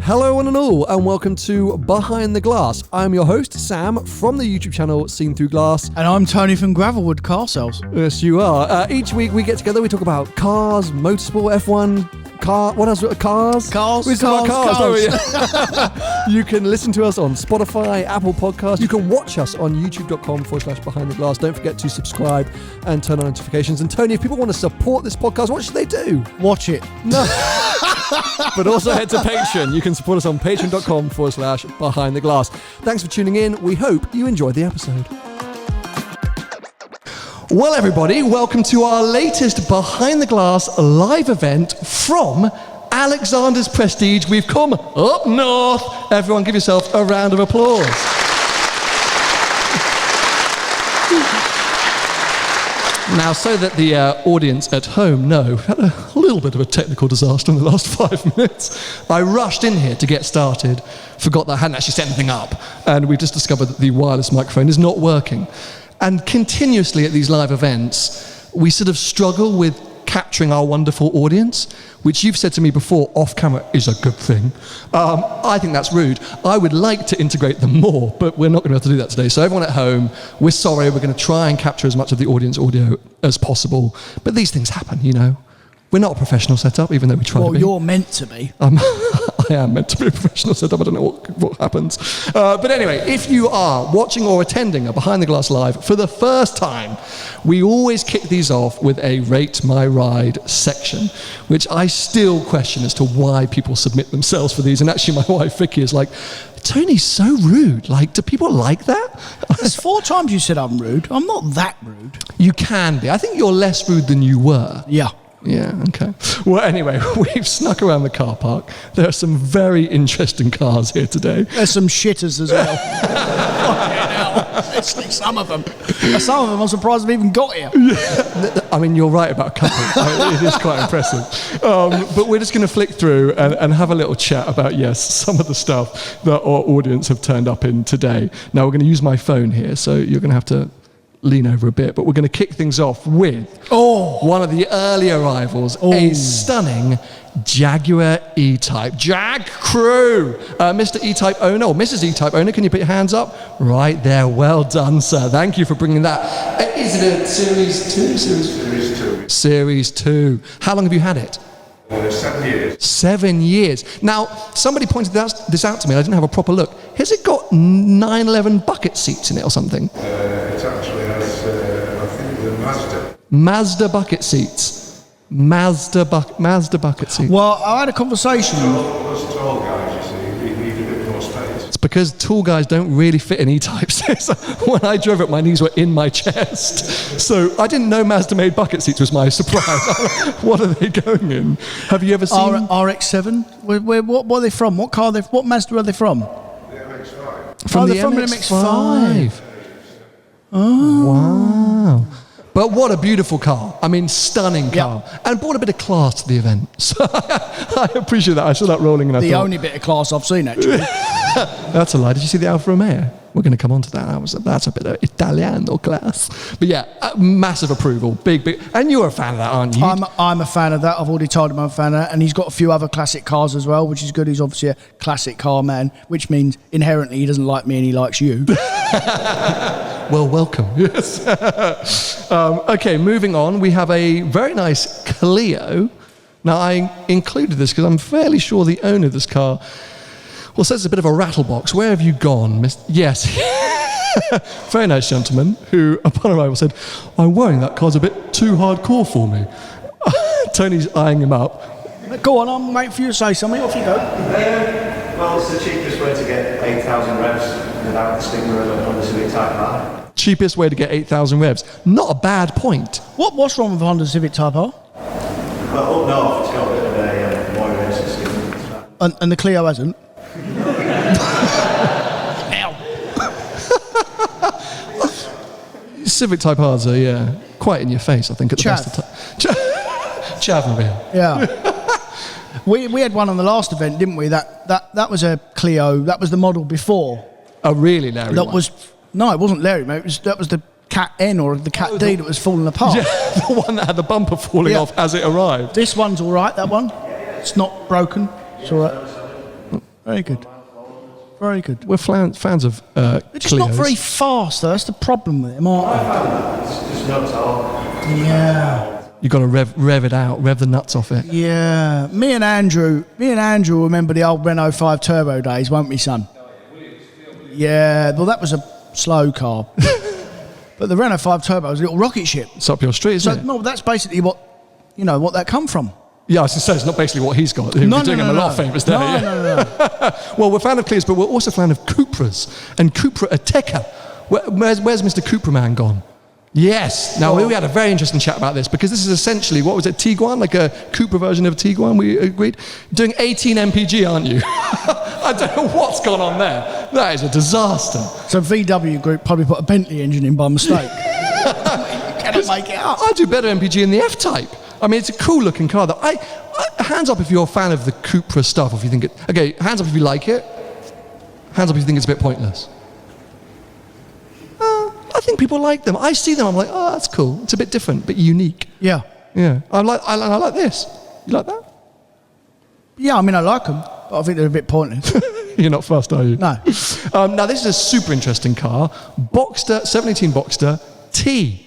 Hello one and all, and welcome to Behind the Glass. I'm your host, Sam, from the YouTube channel Seen Through Glass. And I'm Tony from Gravelwood Car Sales. Yes, you are. Each week we get together, we talk about cars, motorsport, F1, what else? Cars? We talk about cars. You can listen to us on Spotify, Apple Podcasts. You can watch us on youtube.com/Behind the Glass. Don't forget to subscribe and turn on notifications. And Tony, if people want to support this podcast, what should they do? Watch it. No. But also head to Patreon. You can support us on patreon.com/Behind the Glass. Thanks for tuning in. We hope you enjoyed the episode. Well, everybody, welcome to our latest Behind the Glass live event from Alexander's Prestige. We've come up north. Everyone give yourself a round of applause. Now, so that the audience at home know, we had a little bit of a technical disaster in the last 5 minutes. I rushed in here to get started, forgot that I hadn't actually set anything up, and we just discovered that the wireless microphone is not working. And continuously at these live events, we sort of struggle with capturing our wonderful audience, which you've said to me before, off camera is a good thing. I think that's rude. I would like to integrate them more, but we're not going to be able to do that today. So everyone at home, we're sorry, we're going to try and capture as much of the audience audio as possible. But these things happen, you know. We're not a professional setup, even though we try to be. Well, you're meant to be. I am meant to be a professional setup. I don't know what happens. But anyway, if you are watching or attending a Behind the Glass Live for the first time, we always kick these off with a Rate My Ride section, which I still question as to why people submit themselves for these. And actually, my wife, Vicky, is like, Tony's so rude. Like, do people like that? There's 4 times you said I'm rude. I'm not that rude. You can be. I think you're less rude than you were. Yeah. Yeah, okay. Well, anyway, we've snuck around the car park. There are some very interesting cars here today. There's some shitters as well. Some of them. Some of them I'm surprised I've even got here. I mean, you're right about a couple. It is quite impressive. But we're just going to flick through and have a little chat about, yes, some of the stuff that our audience have turned up in today. Now, we're going to use my phone here, so you're going to have to lean over a bit, but we're going to kick things off with one of the early arrivals, a stunning Jaguar E-Type. Jag crew! Mr. E-Type owner, or Mrs. E-Type owner, can you put your hands up? Right there, well done, sir. Thank you for bringing that. Is it a Series 2? Series 2. Series 2. How long have you had it? 7 years. 7 years. Now, somebody pointed this out to me. I didn't have a proper look. Has it got 911 bucket seats in it or something? It actually has, I think, the Mazda. Mazda bucket seats. Mazda bucket seats. Well, I had a conversation. Us tall guys, you see, we need a bit more space. It's because tall guys don't really fit in E-Types. When I drove it, my knees were in my chest. So I didn't know Mazda made bucket seats was my surprise. What are they going in? Have you ever seen... RX-7? What are they from? What Mazda are they from? The MX-5. From the they're from an MX-5. Oh. Wow. But what a beautiful car. I mean, stunning car. Yep. And brought a bit of class to the event. So I appreciate that. I saw that rolling and I The thought... only bit of class I've seen, actually. That's a lie. Did you see the Alfa Romeo? We're going to come on to that. That's a bit of Italiano class. But yeah, massive approval. Big. And you're a fan of that, aren't you? I'm a fan of that. I've already told him I'm a fan of that. And he's got a few other classic cars as well, which is good. He's obviously a classic car man, which means inherently he doesn't like me and he likes you. Well, welcome. Yes. Okay, moving on. We have a very nice Clio. Now, I included this because I'm fairly sure the owner of this car, well, says it's a bit of a rattlebox. Where have you gone, Mr. Yes. Very nice gentleman who, upon arrival, said, I'm worrying that car's a bit too hardcore for me. Tony's eyeing him up. Go on, I'm waiting for you to say something. Off you go. Well, it's the cheapest way to get 8,000 revs without the stigma of a Honda Civic Type R. Cheapest way to get 8,000 revs. Not a bad point. What's wrong with a Honda Civic Type R? Well, up north, it's got a bit of a more racing scheme. And the Clio hasn't? Civic Type R's are, quite in your face, I think, at the best of times. Chavmobile. Yeah. we had one on the last event, didn't we? That was a Clio. That was the model before. Oh, really, Larry? That was... No, it wasn't Larry, mate. That was the Cat N or the Cat D that was falling apart. Yeah, the one that had the bumper falling off as it arrived. This one's all right, that one. It's not broken. It's all right. Very good. Very good. We're fans of They're just not Clios. very fast, though. That's the problem with them, aren't It's just nuts all. they? Yeah. You've got to rev it out, rev the nuts off it. Yeah. Me and Andrew remember the old Renault 5 Turbo days, won't we, son? Yeah. Well, that was a slow car. But the Renault 5 Turbo was a little rocket ship. It's up your street, isn't So, it? no, that's basically what that come from. Yeah, I was going to say, it's not basically what he's got. You're doing him a lot of favours there. Yeah. No. Well, we're a fan of Clios, but we're also a fan of Cupras and Cupra Ateca. Where's Mr. Cupra man gone? Yes. Now, we had a very interesting chat about this because this is essentially, what was it, Tiguan? Like a Cupra version of Tiguan, we agreed? Doing 18 mpg, aren't you? I don't know what's gone on there. That is a disaster. So VW Group probably put a Bentley engine in by mistake. You cannot make it up. I do better MPG in the F-Type. I mean, it's a cool looking car. That hands up if you're a fan of the Cupra stuff, or if you think it... Okay, hands up if you like it. Hands up if you think it's a bit pointless. I think people like them. I see them, I'm like, oh, that's cool. It's a bit different, but unique. Yeah. Yeah. I like this. You like that? Yeah, I mean, I like them, but I think they're a bit pointless. You're not fast, are you? No. Now, this is a super interesting car. Boxster, 718 Boxster T.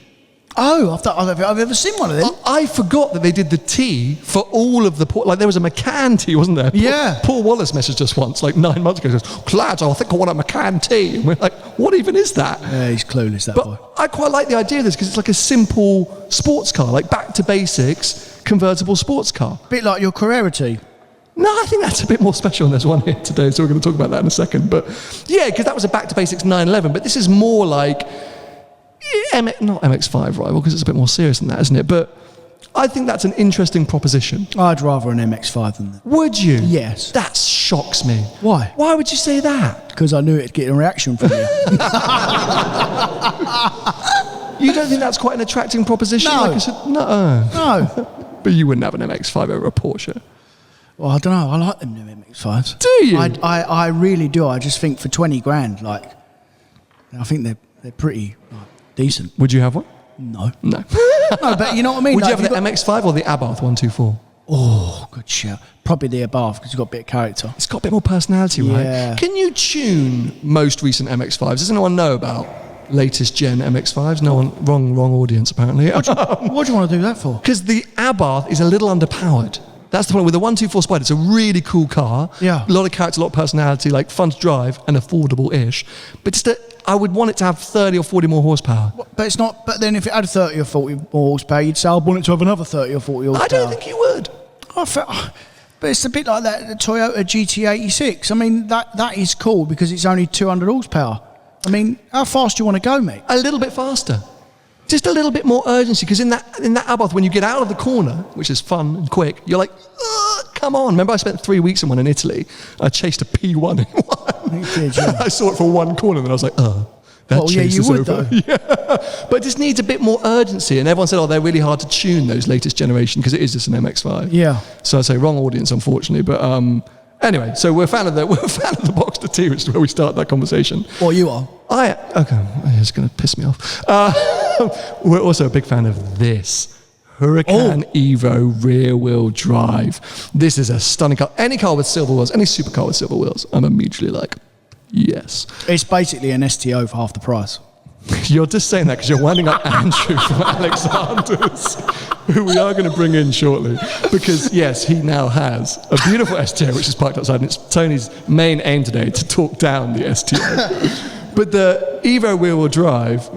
Oh, I've ever seen one of them. I forgot that they did the T for all of the... Like, there was a McCann T, wasn't there? Yeah. Paul Wallace messaged us once, like 9 months ago. He goes, lads, I think I want a McCann T. And we're like, what even is that? Yeah, he's clueless, that boy. But I quite like the idea of this because it's like a simple sports car, like back to basics, convertible sports car. Bit like your Carrera T. No, I think that's a bit more special, and there's one here today, so we're going to talk about that in a second. But yeah, because that was a back to basics 911, but this is more like... not MX-5 rival, because it's a bit more serious than that, isn't it? But I think that's an interesting proposition. I'd rather an MX-5 than that. Would you? Yes. That shocks me. Why? Why would you say that? Because I knew it'd get a reaction from you. You don't think that's quite an attracting proposition? No. Like I said, no. No. But you wouldn't have an MX-5 over a Porsche. Well, I don't know. I like them new MX-5s. Do you? I really do. I just think for 20 grand, like, I think they're pretty decent. Would you have one? No. No. No, but you know what I mean? Would Like, you have the MX-5 or the Abarth 124? Oh, good shout. Probably the Abarth, because it's got a bit of character. It's got a bit more personality, right? Yeah. Can you tune most recent MX-5s? Does anyone know about latest gen MX-5s? No one, wrong audience apparently. What do you want to do that for? Because the Abarth is a little underpowered. That's the point with the 124 Spider. It's a really cool car. Yeah. A lot of character, a lot of personality, like fun to drive and affordable-ish. But just I would want it to have 30 or 40 more horsepower. But it's not. But then if it had 30 or 40 more horsepower, you'd say I want it to have another 30 or 40 horsepower. I don't think you would. But it's a bit like that the Toyota GT86. I mean, that is cool because it's only 200 horsepower. I mean, how fast do you want to go, mate? A little bit faster. Just a little bit more urgency, because in that Abarth, when you get out of the corner, which is fun and quick, you're like, come on. Remember I spent 3 weeks in one in Italy? I chased a P1 in one. You did, yeah. I saw it for one corner, and then I was like, that Well, yeah, chase you is would, over. though. Yeah. But it just needs a bit more urgency, and everyone said, they're really hard to tune, those latest generation, because it is just an MX-5. Yeah. So I'd say wrong audience, unfortunately, but anyway, so we're a fan of the Boxster T, which is where we start that conversation. Well, you are. Okay, it's going to piss me off. We're also a big fan of this. Hurricane Evo rear-wheel drive. This is a stunning car. Any car with silver wheels, any supercar with silver wheels, I'm immediately like, yes. It's basically an STO for half the price. You're just saying that because you're winding up Andrew from Alexander's, who we are going to bring in shortly. Because, yes, he now has a beautiful STO, which is parked outside, and it's Tony's main aim today to talk down the STO. But the Evo rear-wheel drive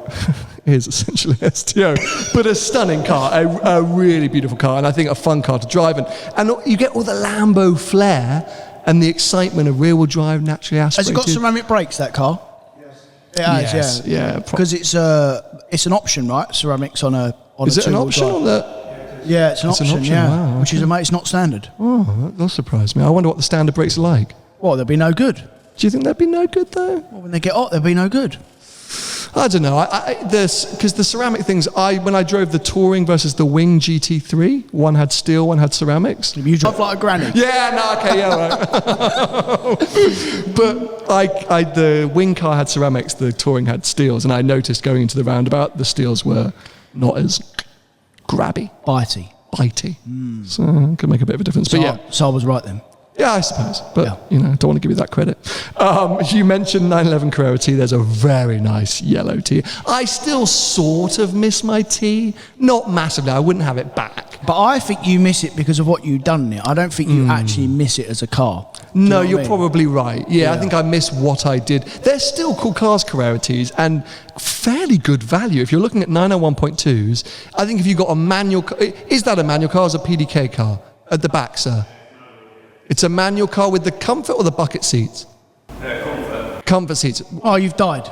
is essentially an STO, but a stunning car, a really beautiful car, and I think a fun car to drive. And you get all the Lambo flair and the excitement of rear-wheel drive, naturally aspirated. Has it got ceramic brakes, that car? It has, Yes, yeah. Because it's an option, right? Ceramics on a Is it an two-wheel option drive. on the... Yeah, it's an option. Yeah, wow, which is it's not standard. Oh, that'll surprise me. I wonder what the standard brakes are like. Well, they'll be no good. Do you think they'd be no good, though? Well, when they get hot, they'll be no good. I don't know. Because the ceramic things, when I drove the Touring versus the Wing GT3, one had steel, one had ceramics. You drive like a granny. Yeah, no, okay, yeah, right. But the Wing car had ceramics, the Touring had steels, and I noticed going into the roundabout, the steels were not as grabby, Bitey. bitey. So it could make a bit of a difference. But yeah, So I was right then. Yeah, I suppose. But, Yeah. don't want to give you that credit. You mentioned 911 Carrera T. There's a very nice yellow T. I still sort of miss my T. Not massively. I wouldn't have it back. But I think you miss it because of what you've done in it. I don't think you actually miss it as a car. Do you know No, what I you're mean? probably right. Yeah, I think I miss what I did. They're still cool cars, Carrera Ts, and fairly good value. If you're looking at 901.2s, I think if you've got a manual car, is that a manual car or is it a PDK car? At the back, sir. It's a manual car with the comfort or the bucket seats? Comfort. Comfort seats. Oh, you've died.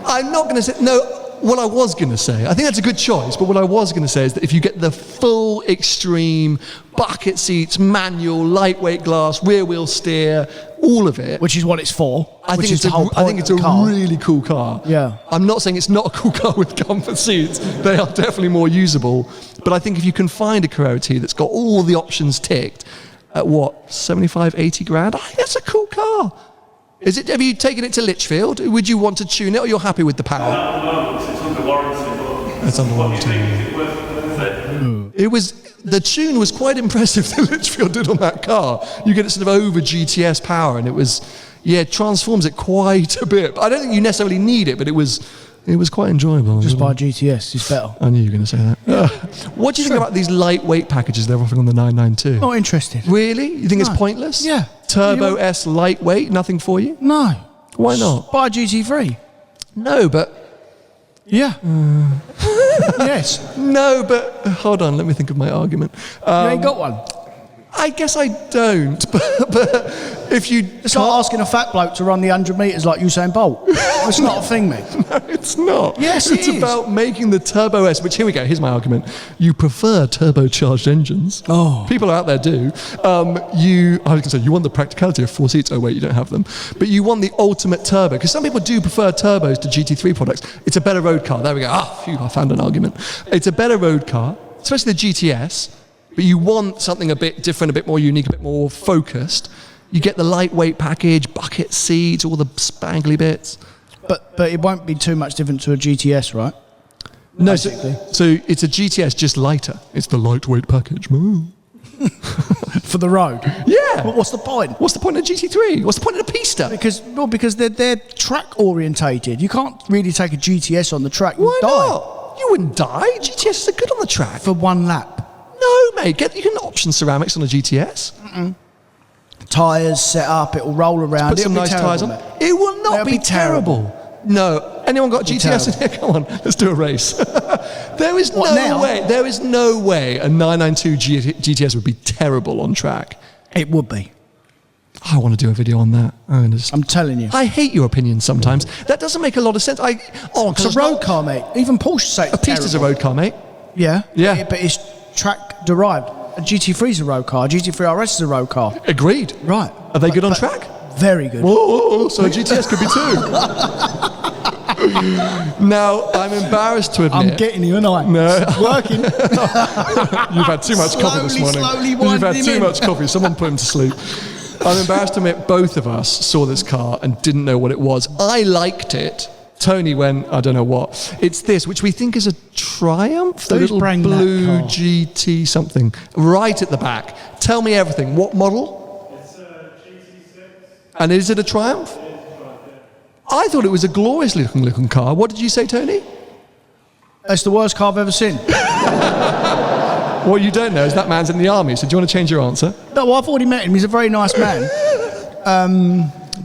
I'm not going to say, no, what I was going to say, I think that's a good choice, but what I was going to say is that if you get the full extreme bucket seats, manual, lightweight glass, rear wheel steer, all of it. Which is what it's for. I which think is the whole I think point it's of a the car. really cool car. Yeah. I'm not saying it's not a cool car with comfort seats. They are definitely more usable. But I think if you can find a Carrera T that's got all the options ticked at what, 75, 80 grand, I think that's a cool car. Is it? Have you taken it to Litchfield? Would you want to tune it or you're happy with the power? At the moment, it's under warranty. But It's under what do you warranty. think? Is it worth it? It was, the tune was quite impressive that Litchfield did on that car. You get it sort of over GTS power and it was, it transforms it quite a bit. I don't think you necessarily need it, but it was quite enjoyable. Just buy a GTS, it's better. I knew you were going to say that. What do you think about these lightweight packages they're offering on the 992? Not interested. Really? You think No. it's pointless? Yeah. Turbo You- S lightweight, nothing for you? No. Why not? Buy a GT3. No, but Yeah. Yes. no, but hold on. Let me think of my argument. You ain't got one. I guess I don't. But if you, It's like asking a fat bloke to run the 100 metres like Usain Bolt. It's not a thing, mate. no, it's not. Yes, it's it is. about making the Turbo S. Which here we go. Here's my argument. You prefer turbocharged engines. Oh. People out there do. I was going to say you want the practicality of 4 seats. Oh wait, you don't have them. But you want the ultimate turbo because some people do prefer turbos to GT3 products. It's a better road car. There we go. Phew, I found an argument. It's a better road car, especially the GTS. But you want something a bit different, a bit more unique, a bit more focused. You get the lightweight package, bucket seats, all the spangly bits. But it won't be too much different to a GTS, right? No, Basically. so it's a GTS, just lighter. It's the lightweight package. For the road. Yeah. But what's the point? What's the point of GT3? What's the point of the Pista? Because they're track orientated. You can't really take a GTS on the track. You Why die not? You wouldn't die. GTS are good on the track. for one lap. No, mate. You can option ceramics on a GTS. Tyres set up, it'll roll around. Put some it'll nice be tyres on. terrible, mate. It will not It'll be be terrible. No. Anyone got a It'll be GTS in here? Come on, let's do a race. There is What, no now? way. There is no way a 992 GTS would be terrible on track. It would be. I want to do a video on that. I'm telling you. I hate your opinions sometimes. That doesn't make a lot of sense. It's a road car, mate. Even Porsche say it's A Pista's a terrible. road car, mate. Yeah. Yeah. But it's track derived. A GT3 is a road car. A GT3 RS is a road car. Agreed. Right. Are they good on But track? Very good. Whoa, so a GTS could be too. Now, I'm embarrassed to admit. I'm getting you, and I. No. It's working. You've had too much coffee this morning. Slowly You've winding had him too in. much coffee. Someone put him to sleep. I'm embarrassed to admit both of us saw this car and didn't know what it was. I liked it. Tony went, I don't know what. It's this, which we think is a Triumph, the Who's little bringing that blue car? GT something, right at the back. Tell me everything. What model? It's a GT6. And is it a Triumph? I thought it was a glorious looking car. What did you say, Tony? That's the worst car I've ever seen. What you don't know is that man's in the army, so do you want to change your answer? No, well, I've already met him. He's a very nice man.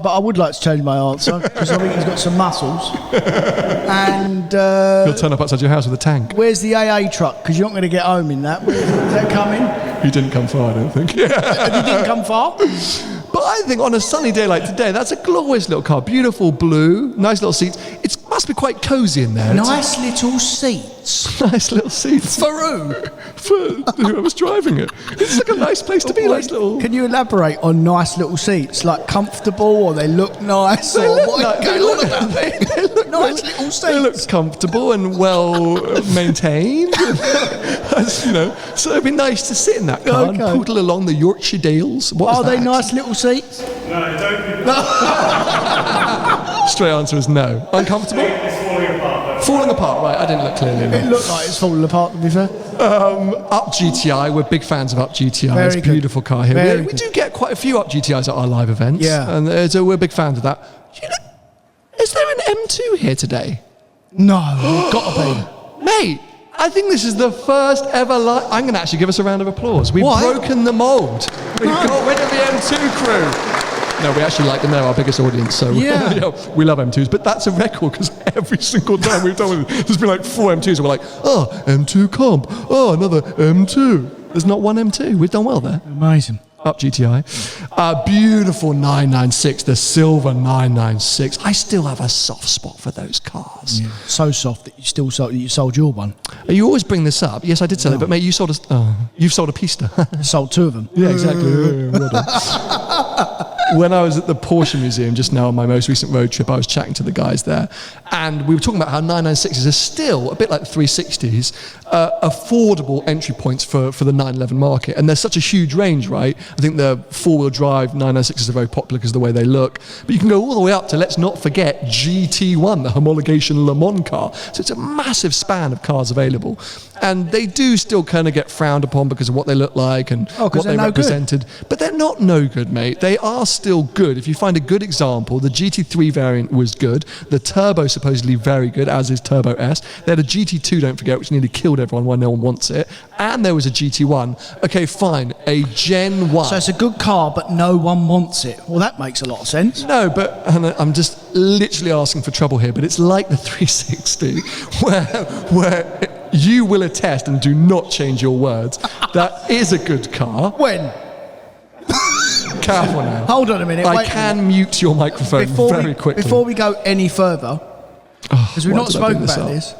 But I would like to change my answer because I think he's got some muscles. And He'll turn up outside your house with a tank. where's the AA truck? Because you're not going to get home in that. Is that coming? He didn't come far, I don't think. You didn't come far? But I think on a sunny day like today, that's a glorious little car. Beautiful blue, nice little seats. It must be quite cosy in there. Nice little seats. Nice little seats. For who? For whoever's driving it. It's like a nice place to be. Nice little. Can you elaborate on nice little seats? Like comfortable, or they look nice, or what is going on about them? Nice little seats. They look comfortable and well maintained. So it'd be nice to sit in that car and Okay. poodle along the Yorkshire Dales. What Are was they that? nice little seats? No, don't be. Straight answer is no. Uncomfortable? It's falling apart. Falling apart, right? I didn't look clearly enough. It looked like it's falling apart, to be fair. Up GTI, we're big fans of Up GTI. Very It's a good. beautiful car here. Very We good. do get quite a few Up GTIs at our live events. Yeah. And so we're big fans of that. You know, is there an M2 here today? No, got to be. Mate, I think this is the first ever I'm going to actually give us a round of applause. We've What? broken the mould. We've got rid of the M2 crew. No, we actually like them. They're our biggest audience, so Yeah. we love M2s. But that's a record because every single time we've done it, there's been like 4 M2s. And we're like, oh, M2 comp. Oh, another M2. There's not one M2. We've done well there. Amazing. Up GTI. Beautiful 996, the silver 996. I still have a soft spot for those cars. Yeah. So soft that you sold your one. You always bring this up. Yes, I did sell it, but mate, you've sold a pista. Sold 2 of them. Yeah, exactly. Well done. When I was at the Porsche Museum just now on my most recent road trip, I was chatting to the guys there, and we were talking about how 996s are still, a bit like the 360s, affordable entry points for the 911 market. And there's such a huge range, right? I think the four-wheel drive 996s are very popular because of the way they look. But you can go all the way up to, let's not forget, GT1, the homologation Le Mans car. So it's a massive span of cars available. And they do still kind of get frowned upon because of what they look like and what they represented. But they're not no good, mate. They are still good. If you find a good example, the GT3 variant was good. The Turbo supposedly very good, as is Turbo S. They had a GT2, don't forget, which nearly killed everyone when no one wants it. And there was a GT1. Okay, fine, a Gen 1. So it's a good car, but no one wants it. Well, that makes a lot of sense. No, but and I'm just literally asking for trouble here, but it's like the 360 where you will attest, and do not change your words, that is a good car. When? Careful now. Hold on a minute. I can mute your microphone very quickly. Before we go any further, because we've not spoken about this,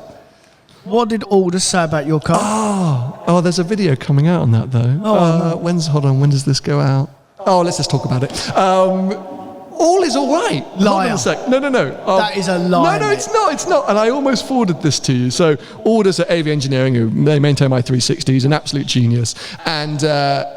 what did Aldous say about your car? Oh, there's a video coming out on that though. When does this go out? Oh, let's just talk about it. All is all right. Liar. Hold on a sec. No. That is a lie. No, it's not. And I almost forwarded this to you. So, Aldous at AV Engineering, who they maintain my 360, he's an absolute genius. And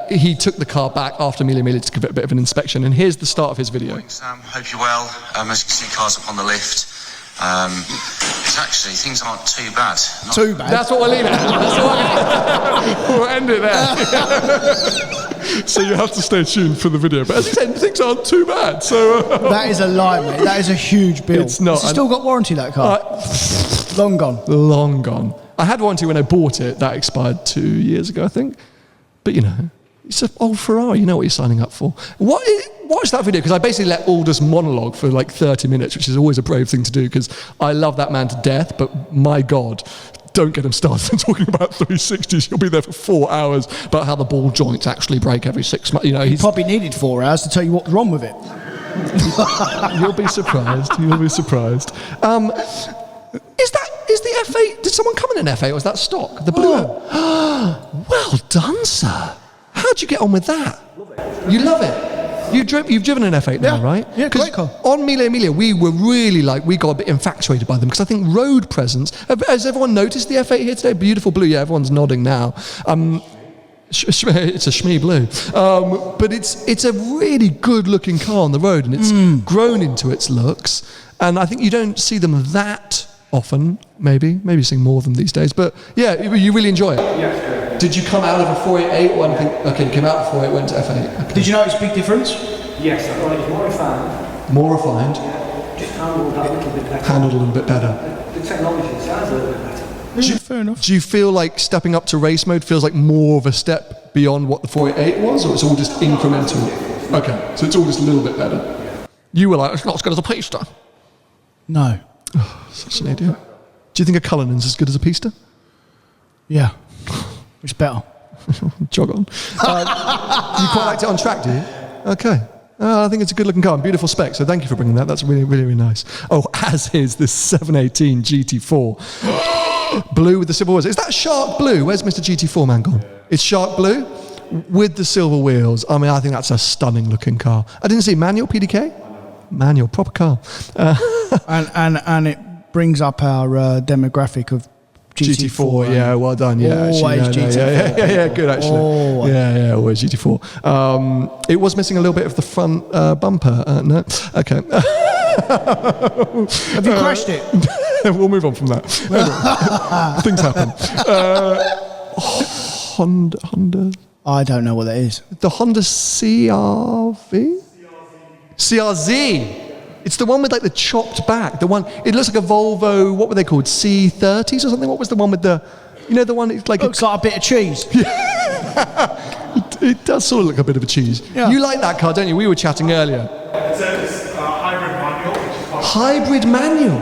he took the car back after Mille to give it a bit of an inspection. And here's the start of his video. Morning, Sam. Hope you're well. As you can see, cars up on the lift. It's actually, things aren't too bad. Too bad? That's what we'll leave it at. We'll end it there. So you have to stay tuned for the video. But as you said, things aren't too bad. So That is a lie, mate. That is a huge bill. It's not. Has it still got warranty, that car? Long gone. Long gone. I had warranty when I bought it. That expired 2 years ago, I think. But you know, it's an old Ferrari. You know what you're signing up for. Watch that video, because I basically let Aldous monologue for like 30 minutes, which is always a brave thing to do, because I love that man to death, but my God, don't get him started talking about 360s. He'll be there for 4 hours about how the ball joints actually break every 6 months. You know, He probably needed 4 hours to tell you what's wrong with it. You'll be surprised. You'll be surprised. Is the F8? Did someone come in an F8, or is that stock? The blue one. Well done, sir. How'd you get on with that? You love it. You've driven an F8 now, right? Yeah, great car. On Mille Miglia, we were really we got a bit infatuated by them, because I think road presence. Has everyone noticed the F8 here today? Beautiful blue. Yeah, everyone's nodding now. It's a Shmee blue, but it's a really good looking car on the road, and it's grown into its looks. And I think you don't see them that often. Maybe seeing more of them these days. But yeah, you really enjoy it. Yes, Did you come out of a 488 or anything? Okay, you came out of a 488, went to F8. Okay. Did you notice a big difference? yes, I thought it was more refined. More refined, Just handled that little bit better. handled a little bit better. The technology sounds a little bit better. Yeah, fair enough. Do you feel like stepping up to race mode feels like more of a step beyond what the 488 was, or it's all just incremental? Okay, so it's all just a little bit better. You were like, it's not as good as a pista. No. Such an idiot. Do you think a Cullinan's as good as a pista? Yeah. It's better. Jog on. You quite liked it on track, do you? Okay. I think it's a good looking car and beautiful spec, so thank you for bringing that. That's really, really, really nice. Oh, as is this 718 GT4. Blue with the silver wheels. Is that shark blue? Where's Mr. GT4 man gone? It's shark blue with the silver wheels. I mean, I think that's a stunning looking car. I didn't see manual PDK? Manual, proper car. And it brings up our demographic of GT4. Yeah, well done. Yeah, Always GT4. Yeah, good actually. Always. Yeah, always GT4. It was missing a little bit of the front bumper. No, okay. Have you crashed it? We'll move on from that. Anyway, things happen. Honda. I don't know what that is. The Honda CRV? CRZ. It's the one with like the chopped back. The one, it looks like a Volvo, what were they called? C30s or something? What was the one with the, you know, the one it's like... Looks like a bit of cheese. It does sort of look a bit of a cheese. Yeah. You like that car, don't you? We were chatting earlier. It's a hybrid manual, which is quite Hybrid manual.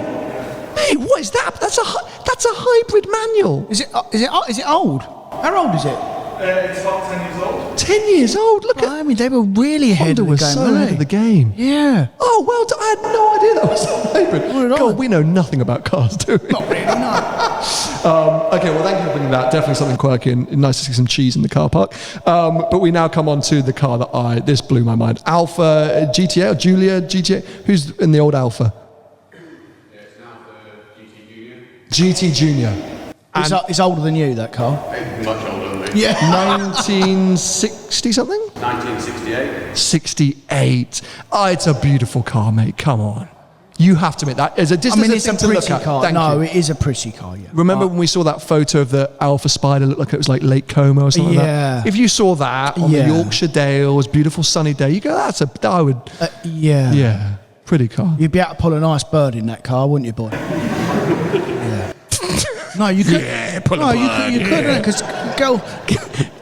Hey, what is that? That's a hybrid manual. Is it old? How old is it? it's about 10 years old. 10 years old. Look at. I mean, they were really ahead Honda of the was game, so weren't ahead they? of the game. Yeah. Oh well, I had no idea that was a hybrid. Well, God, we know nothing about cars, do we? Not really, no. Okay, well, thank you for bringing that. Definitely something quirky and nice to see some cheese in the car park. But we now come on to the car that this blew my mind. Alpha GTA or Julia GTA. Who's in the old Alpha? It's now the GT Junior. GT Junior. It's older than you, that car. Much older than me. Yeah. 1960 something? 1968. 68. Oh, it's a beautiful car, mate. Come on. You have to admit that. It's a I mean, it's a thing to look pretty at. car. Thank No, you. it is a pretty car, yeah. Remember when we saw that photo of the Alpha Spider, looked like it was like Lake Como or something like Yeah. that? If you saw that on the Yeah. Yorkshire Dales, beautiful sunny day, you go, I would, Yeah. yeah, pretty car. You'd be able to pull a nice bird in that car, wouldn't you, boy? Yeah. No, you could. Yeah, pull a no, bird, you could, because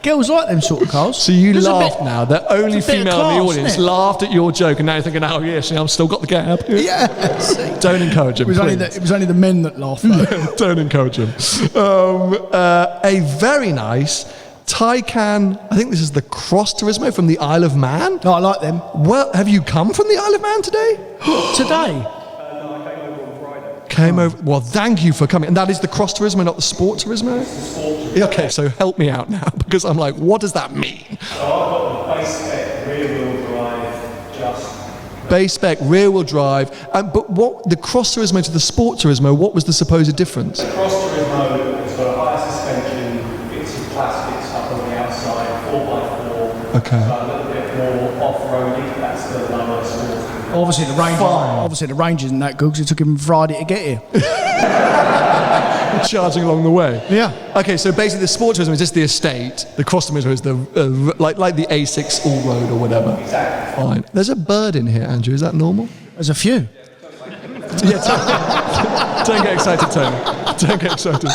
girls like them sort of cars. So you There's a laughed bit- now. The only it's a bit of female in the class, audience isn't it? laughed at your joke, and now you're thinking, oh, yes, I've still got the gab. Yeah. See. Don't encourage him, It was, only please. it was only the men that laughed, though. Don't encourage him. A very nice Taycan, I think this is the Cross Turismo from the Isle of Man. No, I like them. Well, have you come from the Isle of Man today? Today? Came over. Well, thank you for coming. And that is the Cross Turismo, not the Sport Turismo? Yeah, okay, so help me out now, because I'm like, what does that mean? So I've got the base spec rear-wheel drive, just Base spec, rear-wheel drive. But what the Cross Turismo to the Sport Turismo, what was the supposed difference? Cross Turismo has got a higher suspension, bits of plastic stuff on the outside, 4x4. Okay. So a little bit more off-roady. That's the lower sport. Obviously, the range isn't that good because it took him Friday to get here. Charging along the way. Yeah. Okay, so basically the Sport Turismo is just the estate. The Cross Turismo is the like the A6 all road or whatever. Exactly. Fine. There's a bird in here, Andrew. Is that normal? There's a few. Yeah. Don't get excited, Tony. Don't get excited.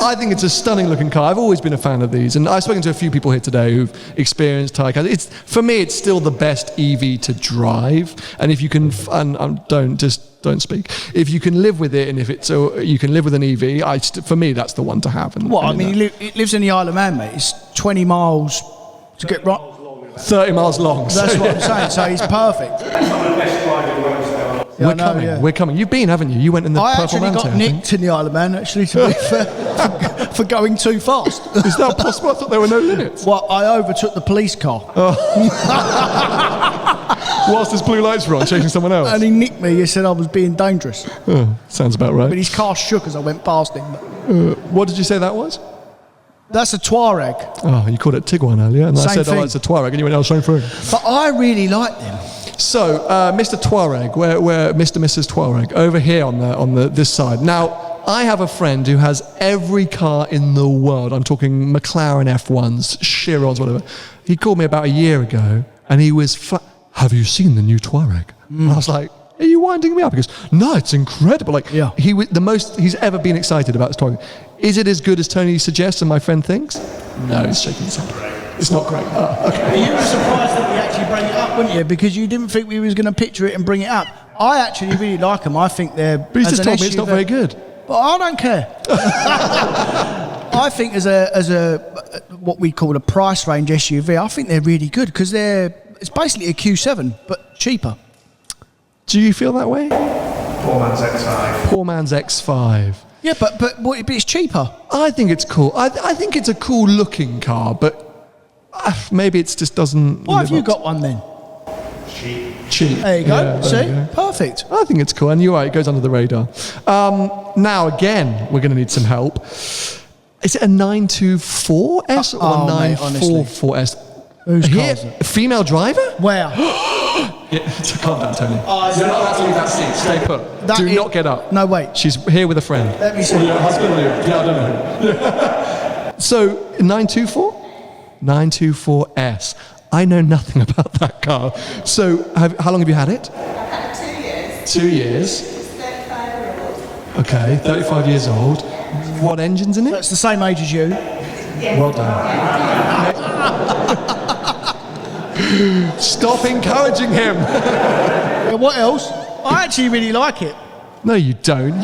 I think it's a stunning looking car. I've always been a fan of these, and I've spoken to a few people here today who've experienced Taycan. For me, it's still the best EV to drive. And if you can, don't speak. If you can live with it, and if it's you can live with an EV, for me, that's the one to have. And, What, I mean, it lives in the Isle of Man, mate. It's 20 miles to get right. 30 miles long. That's so, what I'm saying, so he's perfect. Some of the best driving roads now. Yeah, I We're know, coming. yeah. We're coming. You've been, haven't you? You went in the I Purple actually Manta, got I think. nicked in the Isle of Man, actually, to be fair, for going too fast. Is that possible? I thought there were no limits. Well, I overtook the police car, Whilst his blue lights were on, chasing someone else. and he nicked me. He said I was being dangerous. Sounds about But right. his car shook as I went past him. What did you say that was? That's a Tuareg. Oh, you called it Tiguan earlier, and I Same said, thing. oh, it's a Tuareg, and you went, oh, same thing. But I really like them. So, Mr. Tuareg, where Mr. Mrs. Tuareg, over here on this side. Now, I have a friend who has every car in the world. I'm talking McLaren F1s, Chirons, whatever. He called me about a year ago, and he was, have you seen the new Tuareg? And I was like, are you winding me up? He goes, no, it's incredible. Like, Yeah. he was the most he's ever been excited about this Tuareg. Is it as good as Tony suggests and my friend thinks? No, he's shaking his head. It's not great. Oh, okay. You were surprised that we actually bring it up, weren't you? Because you didn't think we was going to picture it and bring it up. I actually really like them. I think they're. But he's as just an told me it's not SUV very good. But I don't care. I think as a what we call a price range SUV, I think they're really good because it's basically a Q7 but cheaper. Do you feel that way? Poor man's X5. Poor man's X5. Yeah, but it's cheaper. I think it's cool. I think it's a cool looking car, but maybe it just doesn't. Why have live you up got one then? cheap? There you go. Yeah, See, there you go. perfect. I think it's cool, and you're right. It goes under the radar. Now again, we're going to need some help. Is it a 924S or a mate, honestly. 944S? Whose Here, car's it? a female driver? Where? Yeah, calm down, Tony. You're not allowed to leave that seat. Stay put. Do not get up. No, wait. She's here with a friend. Let me see. Your husband or you? Yeah, I don't know. So, 924? 924S. I know nothing about that car. So, how long have you had it? I've had it 2 years. 2 years. It's 35 years old. Okay, 35 years old. What engine's in it? That's the same age as you. Well done. Stop encouraging him. Yeah, what else? I actually really like it. No, you don't.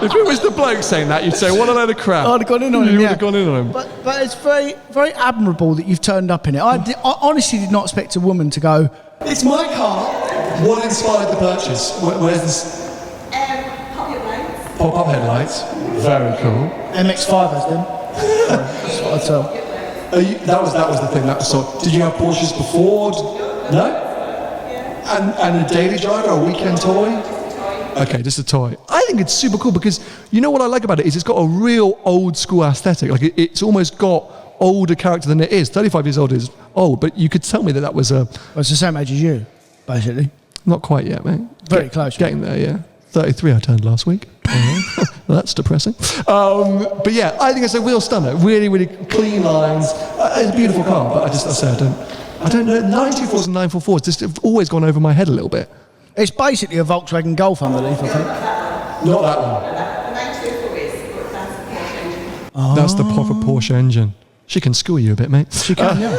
If it was the bloke saying that, you'd say, what a load of crap. I'd have gone in on him, You would yeah. have gone in on him. But it's very, very admirable that you've turned up in it. I honestly did not expect a woman to go, It's my car. What inspired the purchase? Where's this? Pop-up lights. Pop-up headlights. Very cool. MX-5 then. That's what I tell. That was the thing. That was so. Did you have Porsches before? No. And a daily driver, a weekend toy. Okay, just a toy. I think it's super cool because you know what I like about it is it's got a real old school aesthetic. Like it's almost got older character than it is. 35 years old is old, but you could tell me that was a. Well, it's the same age as you, basically. Not quite yet, mate. Very close. Getting there, yeah. 33 I turned last week. Well, that's depressing. But yeah, I think it's a real stunner. Really, really clean lines. It's a beautiful car, but I don't know. 924s and 944s just have always gone over my head a little bit. It's basically a Volkswagen Golf underneath, I think. Not that one. The 924 is, but that's the Porsche engine. That's the proper Porsche engine. She can school you a bit, mate. She can, yeah.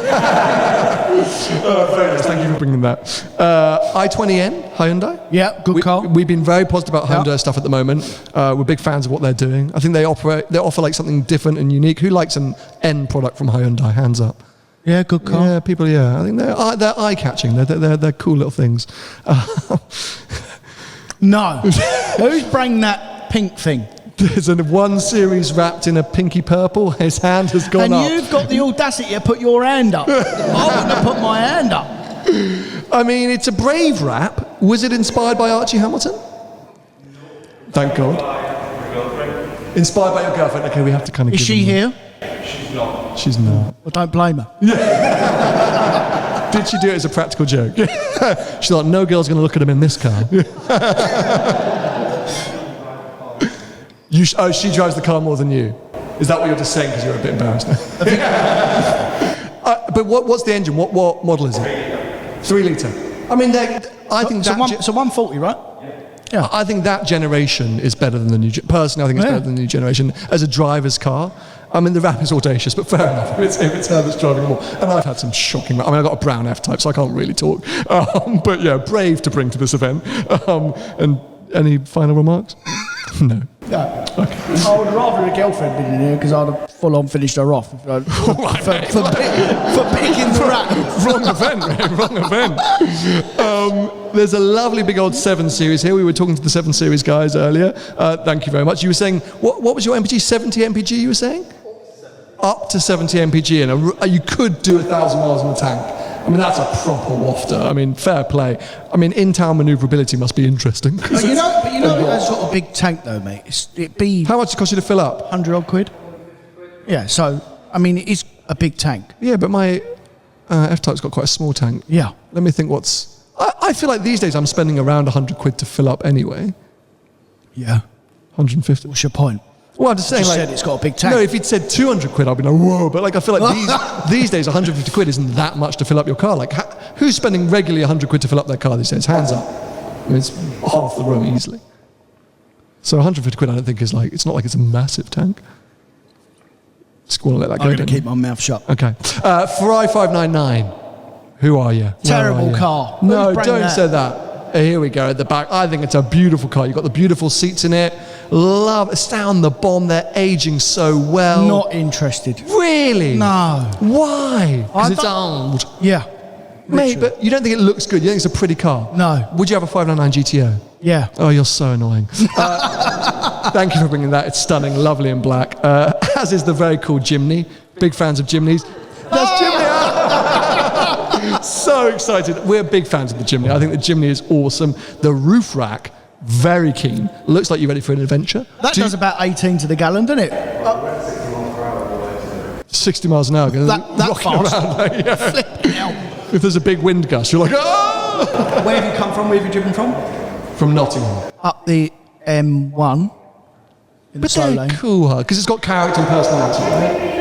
Very nice. Thank you for bringing that. i20N, Hyundai. Yeah, good car. We've been very positive about Hyundai Yeah. stuff at the moment. We're big fans of what they're doing. I think they offer like something different and unique. Who likes an N product from Hyundai? Hands up. Yeah, good car. Yeah, people. Yeah, I think they're eye-catching. They're cool little things. No. Who's bringing that pink thing? There's a 1 Series wrapped in a pinky purple. His hand has gone up. And you've got the audacity to put your hand up. I wouldn't have put my hand up. I mean, it's a brave wrap. Was it inspired by Archie Hamilton? Thank God. Inspired by your girlfriend. Okay, we have to kind of. Is she here? She's not. Well, don't blame her. Did she do it as a practical joke? She's like, no girl's going to look at him in this car. She drives the car more than you. Is that what you're just saying because you're a bit embarrassed now? But what's the engine? What model is it? 3 litre. I mean, I think So 140, right? Yeah. I think that generation is better than the new. Personally, I think it's better than the new generation as a driver's car. I mean, the wrap is audacious, but fair enough. If it's her that's driving more. And I've had some shocking. I mean, I've got a brown F-Type, so I can't really talk. But yeah, brave to bring to this event. And any final remarks? No. Yeah. Okay. I would rather a girlfriend been in here because I'd have full on finished her off for picking the wrap. Wrong event, mate. Wrong event. There's a lovely big old 7 Series here. We were talking to the 7 Series guys earlier. Thank you very much. You were saying, what was your MPG? 70 MPG you were saying? Up to 70 MPG, and you could do 1,000 miles in the tank. I mean, that's a proper wafter. I mean, fair play. I mean, in-town manoeuvrability must be interesting. But you know that's got a big tank though, mate. It'd be How much does it cost you to fill up? 100 odd quid. Yeah, so I mean, it is a big tank. Yeah, but my F-Type's got quite a small tank. Yeah. Let me think I feel like these days I'm spending around 100 quid to fill up anyway. Yeah. 150. What's your point? Well, I'm just saying, Just like, said it's got a big tank. No, if he'd said 200 quid, I'd be like, whoa. But like, I feel like these days, 150 quid isn't that much to fill up your car. Like, who's spending regularly 100 quid to fill up their car these days? Hands up. I mean, it's half the room easily. So 150 quid, I don't think is like. It's not like it's a massive tank. Just want to let that go. I'm going to keep my mouth shut. Okay. Ferrari 599. Who are you? Terrible Where are you? car. No, Who's don't that? say that. Here we go at the back. I think it's a beautiful car. You've got the beautiful seats in it. Love it. Stay on the bomb. They're aging so well. Not interested. Really? No. Why? Because I it's don't- old. Yeah. Mate, but you don't think it looks good? You think it's a pretty car? No. Would you have a 599 GTO? Yeah. Oh, you're so annoying. Thank you for bringing that. It's stunning, lovely and black. As is the very cool Jimny. Big fans of Jimneys. That's Jimny! So excited. We're big fans of the Jimny. I think the Jimny is awesome. The roof rack, very keen. Looks like you're ready for an adventure. That does about 18 to the gallon, doesn't it? 60 miles an hour. That rocking fast. around, yeah. Flipping hell. If there's a big wind gust, you're like, ah! Where have you come from? Where have you driven from? From Nottingham. Up the M1 in the But slow they're lane. cool, because it's got character and personality, right?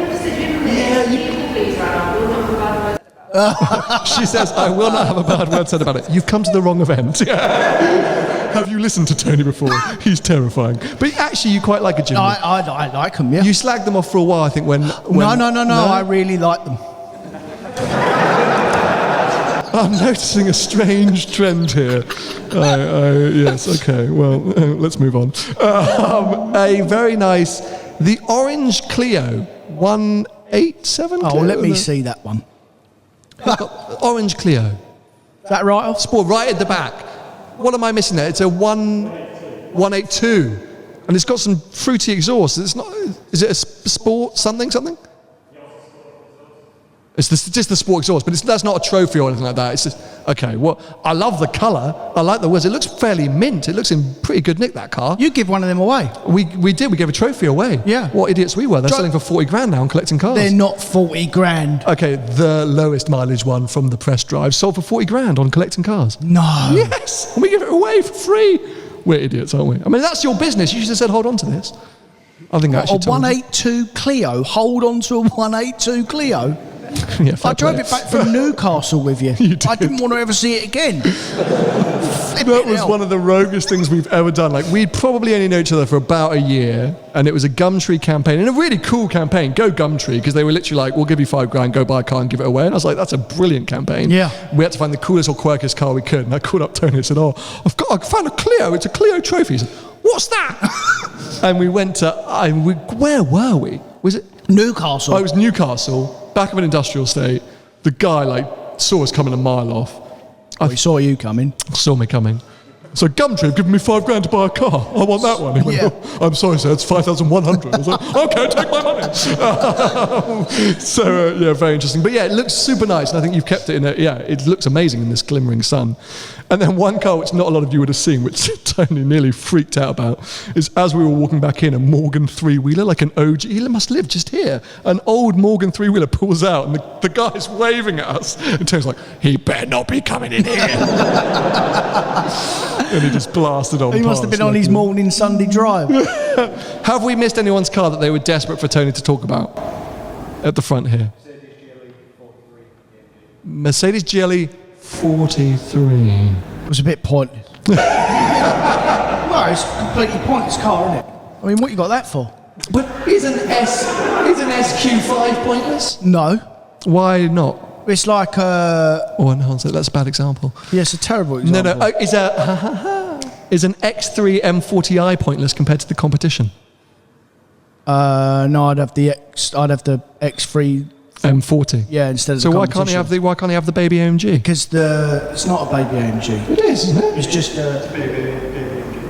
She says, I will not have a bad word said about it. You've come to the wrong event. Have you listened to Tony before? He's terrifying. But actually, you quite like a Jimny. I like them, yeah. You slagged them off for a while, I think, when... No, I really like them. I'm noticing a strange trend here. Yes, okay, well, let's move on. A very nice, the orange Clio 187. Oh, Clio, let me see that one. Orange Clio. Is that right off? Sport, right at the back. What am I missing there? It's a 182. And it's got some fruity exhaust. It's not, is it a sport something? It's just the sport exhaust, but that's not a trophy or anything like that. It's just, okay, well, I love the colour. I like the wheels. It looks fairly mint. It looks in pretty good nick, that car. You give one of them away. We did. We gave a trophy away. Yeah. What idiots we were. They're selling for 40 grand now and collecting cars. They're not 40 grand. Okay, the lowest mileage one from the press drive sold for 40 grand on collecting cars. No. Yes. And we give it away for free. We're idiots, aren't we? I mean, that's your business. You should have said, hold on to this. I think I actually A told you. 182 Clio. Hold on to a 182 Clio. Yeah, I drove it back from Newcastle with you. You did. I didn't want to ever see it again. That was one of the roguest things we've ever done. Like, we'd probably only known each other for about a year, and it was a Gumtree campaign, and a really cool campaign. Go Gumtree, because they were literally like, we'll give you 5 grand, go buy a car and give it away. And I was like, that's a brilliant campaign. Yeah. We had to find the coolest or quirkiest car we could, and I called up Tony and said, I found a Clio. It's a Clio trophy. He said, what's that? And we went to, where were we? Was it? Newcastle. Oh, it was Newcastle, back of an industrial estate. The guy saw us coming a mile off. We saw you coming. Saw me coming. So Gumtree have given me 5 grand to buy a car. I want that one. He went, Yeah. "Oh, I'm sorry, sir, it's 5,100. I was like, okay, take my money. Yeah, very interesting. But yeah, it looks super nice, and I think you've kept it it looks amazing in this glimmering sun. And then one car, which not a lot of you would have seen, which Tony nearly freaked out about, is as we were walking back in, a Morgan three-wheeler, like an OG, he must live just here. An old Morgan three-wheeler pulls out, and the guy's waving at us. And Tony's like, he better not be coming in here. And he just blasted on He must have been on his morning Sunday drive. Have we missed anyone's car that they were desperate for Tony to talk about? At the front here. Mercedes GLE 43. It was a bit pointless. Well, it's a completely pointless car, isn't it? I mean, what you got that for? But isn't SQ5 pointless? No. Why not? It's like Oh, no, that's a bad example. yeah, it's a terrible example. No. Is an X3 M40i pointless compared to the competition? No, I'd have the X3. M40. Yeah, instead of So the why can't he have the baby AMG? Because it's not a baby AMG. It is, isn't it? It's just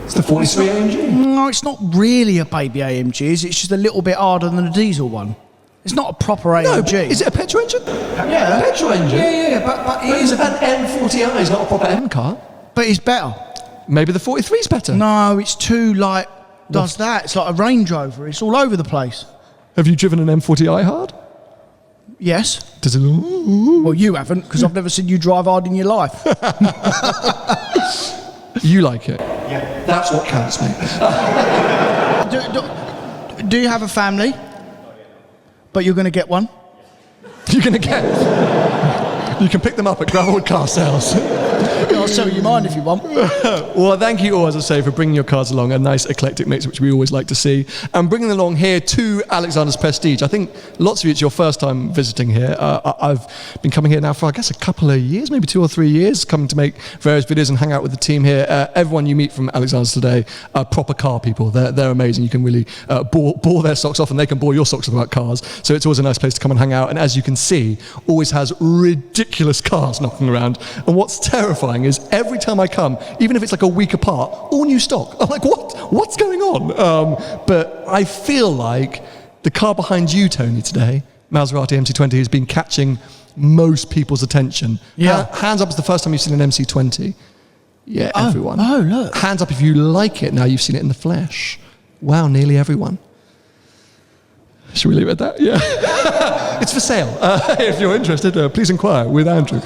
It's the 43 AMG. no, it's not really a baby AMG. It's just a little bit harder than a diesel one. It's not a proper No, AMG. is it a petrol engine? Yeah. Petrol engine? Yeah, but it is An M40i is not a proper M car. But it's better. Maybe the 43 is better. No, it's too does that. It's like a Range Rover. It's all over the place. Have you driven an M40i hard? Yes. Does it? Well, you haven't, because I've never seen you drive hard in your life. You like it? Yeah. That's what counts, mate. Do you have a family? But you're going to get one? You're going to get... You can pick them up at Gravelwood car sales. I'll sell you mine if you want. Well, thank you all, as I say, for bringing your cars along. A nice eclectic mix, which we always like to see. And bringing them along here to Alexander's Prestige. I think lots of you, it's your first time visiting here. I've been coming here now for, I guess, a couple of years, maybe 2 or 3 years, coming to make various videos and hang out with the team here. Everyone you meet from Alexander's today are proper car people. They're amazing. You can really bore their socks off, and they can bore your socks off about cars. So it's always a nice place to come and hang out. And as you can see, always has ridiculous cars knocking around. And what's terrifying is every time I come, even if it's like a week apart, all new stock. I'm like, what's going on? But I feel like the car behind you, Tony, today, Maserati MC20, has been catching most people's attention. Yeah. Hands up, it's the first time you've seen an MC20. Yeah, everyone. Oh, look. Hands up if you like it now you've seen it in the flesh. Wow, nearly everyone. Should we leave it at that? Yeah. It's for sale. If you're interested, please inquire with Andrew.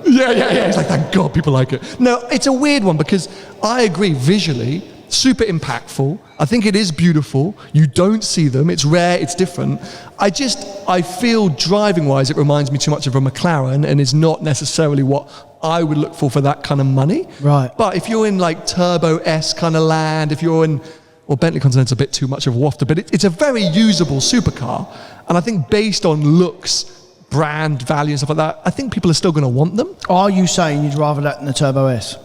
Yeah. He's like, thank God people like it. No, it's a weird one because I agree visually, super impactful. I think it is beautiful. You don't see them. It's rare. It's different. I feel driving-wise, it reminds me too much of a McLaren and is not necessarily what I would look for that kind of money. Right. But if you're in like Turbo S kind of land, if you're in, well, Bentley Continental's a bit too much of a wafter, but it's a very usable supercar. And I think based on looks, brand value and stuff like that, I think people are still going to want them. Are you saying you'd rather that than the Turbo S?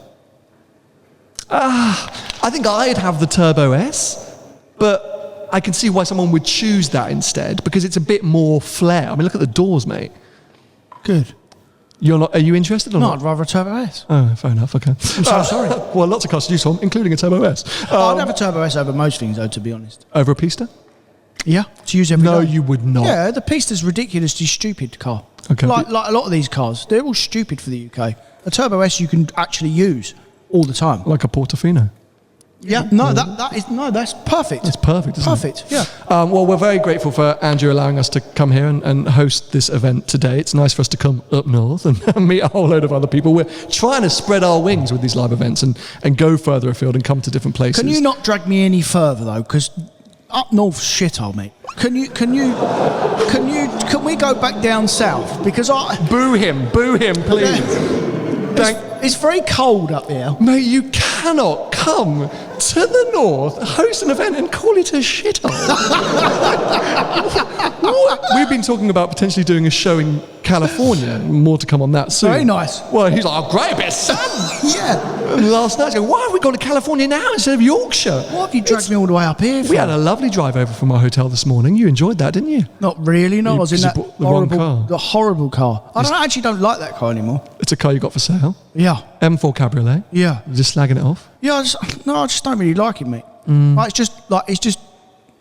I think I'd have the Turbo S, but I can see why someone would choose that instead because it's a bit more flair. I mean, look at the doors, mate. Good. You're not? Are you interested or No, not? I'd rather a Turbo S. Oh, fair enough. Okay. I'm so sorry. Well, lots of cars to choose from, including a Turbo S. I'd have a Turbo S over most things, though, to be honest. Over a Pista? Yeah, to use every No, day. you would not. Yeah, the Pista's ridiculously stupid car. Okay. Like a lot of these cars, they're all stupid for the UK. A Turbo S you can actually use all the time. Like a Portofino. Yeah, no, that's perfect. It's perfect, isn't Perfect, it? yeah. Well, we're very grateful for Andrew allowing us to come here and host this event today. It's nice for us to come up north and meet a whole load of other people. We're trying to spread our wings with these live events and go further afield and come to different places. Can you not drag me any further though? Because up north, shithole, mate. Can we go back down south? Because Boo him, please. it's very cold up here. Mate, you cannot come to the north, host an event and call it a shithole. What? We've been talking about potentially doing a show in California. More to come on that soon. Very nice. Well, he's like, oh, great, a bit of sun. Yeah. And last night, I go, why have we gone to California now instead of Yorkshire? What have you dragged me all the way up here for? We had a lovely drive over from our hotel this morning. You enjoyed that, didn't you? Not really, no. I was in that bought the wrong car. horrible car. I actually don't like that car anymore. It's a car you got for sale. Yeah. M4 Cabriolet. Yeah. You're just slagging it off. Yeah, I just don't really like it, mate. Like, it's just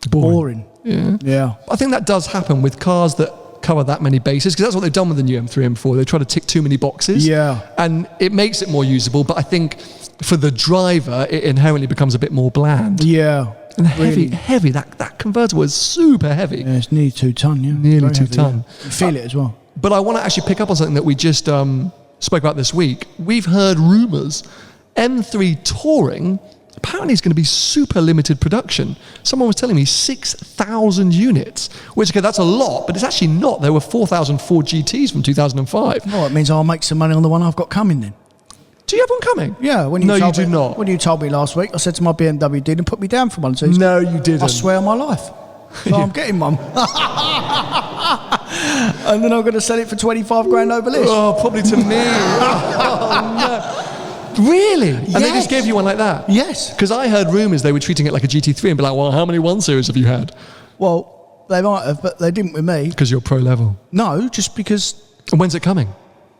boring. Yeah. Yeah. I think that does happen with cars that cover that many bases, because that's what they've done with the new M3, M4. They try to tick too many boxes. Yeah. And it makes it more usable, but I think for the driver, it inherently becomes a bit more bland. Yeah. And really. heavy. That convertible is super heavy. Yeah, it's nearly 2 ton, yeah. Nearly Very 2 heavy, ton. yeah. You feel it as well. But I want to actually pick up on something that we just spoke about this week. We've heard rumours. M3 Touring apparently is going to be super limited production. Someone was telling me 6,000 units, which, okay, that's a lot, but it's actually not. There were 4,000 Ford GTs from 2005. Oh, it means I'll make some money on the one I've got coming then. Do you have one coming? Yeah. No, you do not. When you told me last week, I said to my BMW dealer, put me down for one. So No, you didn't. I swear on my life. So I'm getting one. And then I'm going to sell it for 25 grand over list. Oh, probably to me. Oh, no. Really? And they just gave you one like that? Yes. Because I heard rumours they were treating it like a GT3 and be like, well, how many 1 Series have you had? Well, they might have, but they didn't with me. Because you're pro level. No, just because, And when's it coming?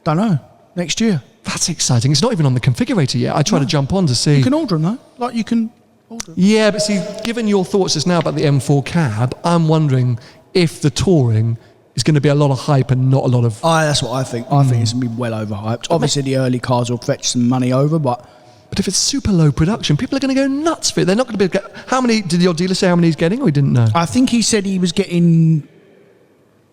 don't know, next year. That's exciting. It's not even on the configurator yet. I tried to jump on to see. You can order them though. Like you can order them. Yeah, but see, given your thoughts just now about the M4 cab, I'm wondering if the Touring is going to be a lot of hype and not a lot of... That's what I think. I think it's going to be well overhyped. Obviously, the early cars will fetch some money over, but... But if it's super low production, people are going to go nuts for it. They're not going to be... How many... Did your dealer say how many he's getting, or he didn't know? I think he said he was getting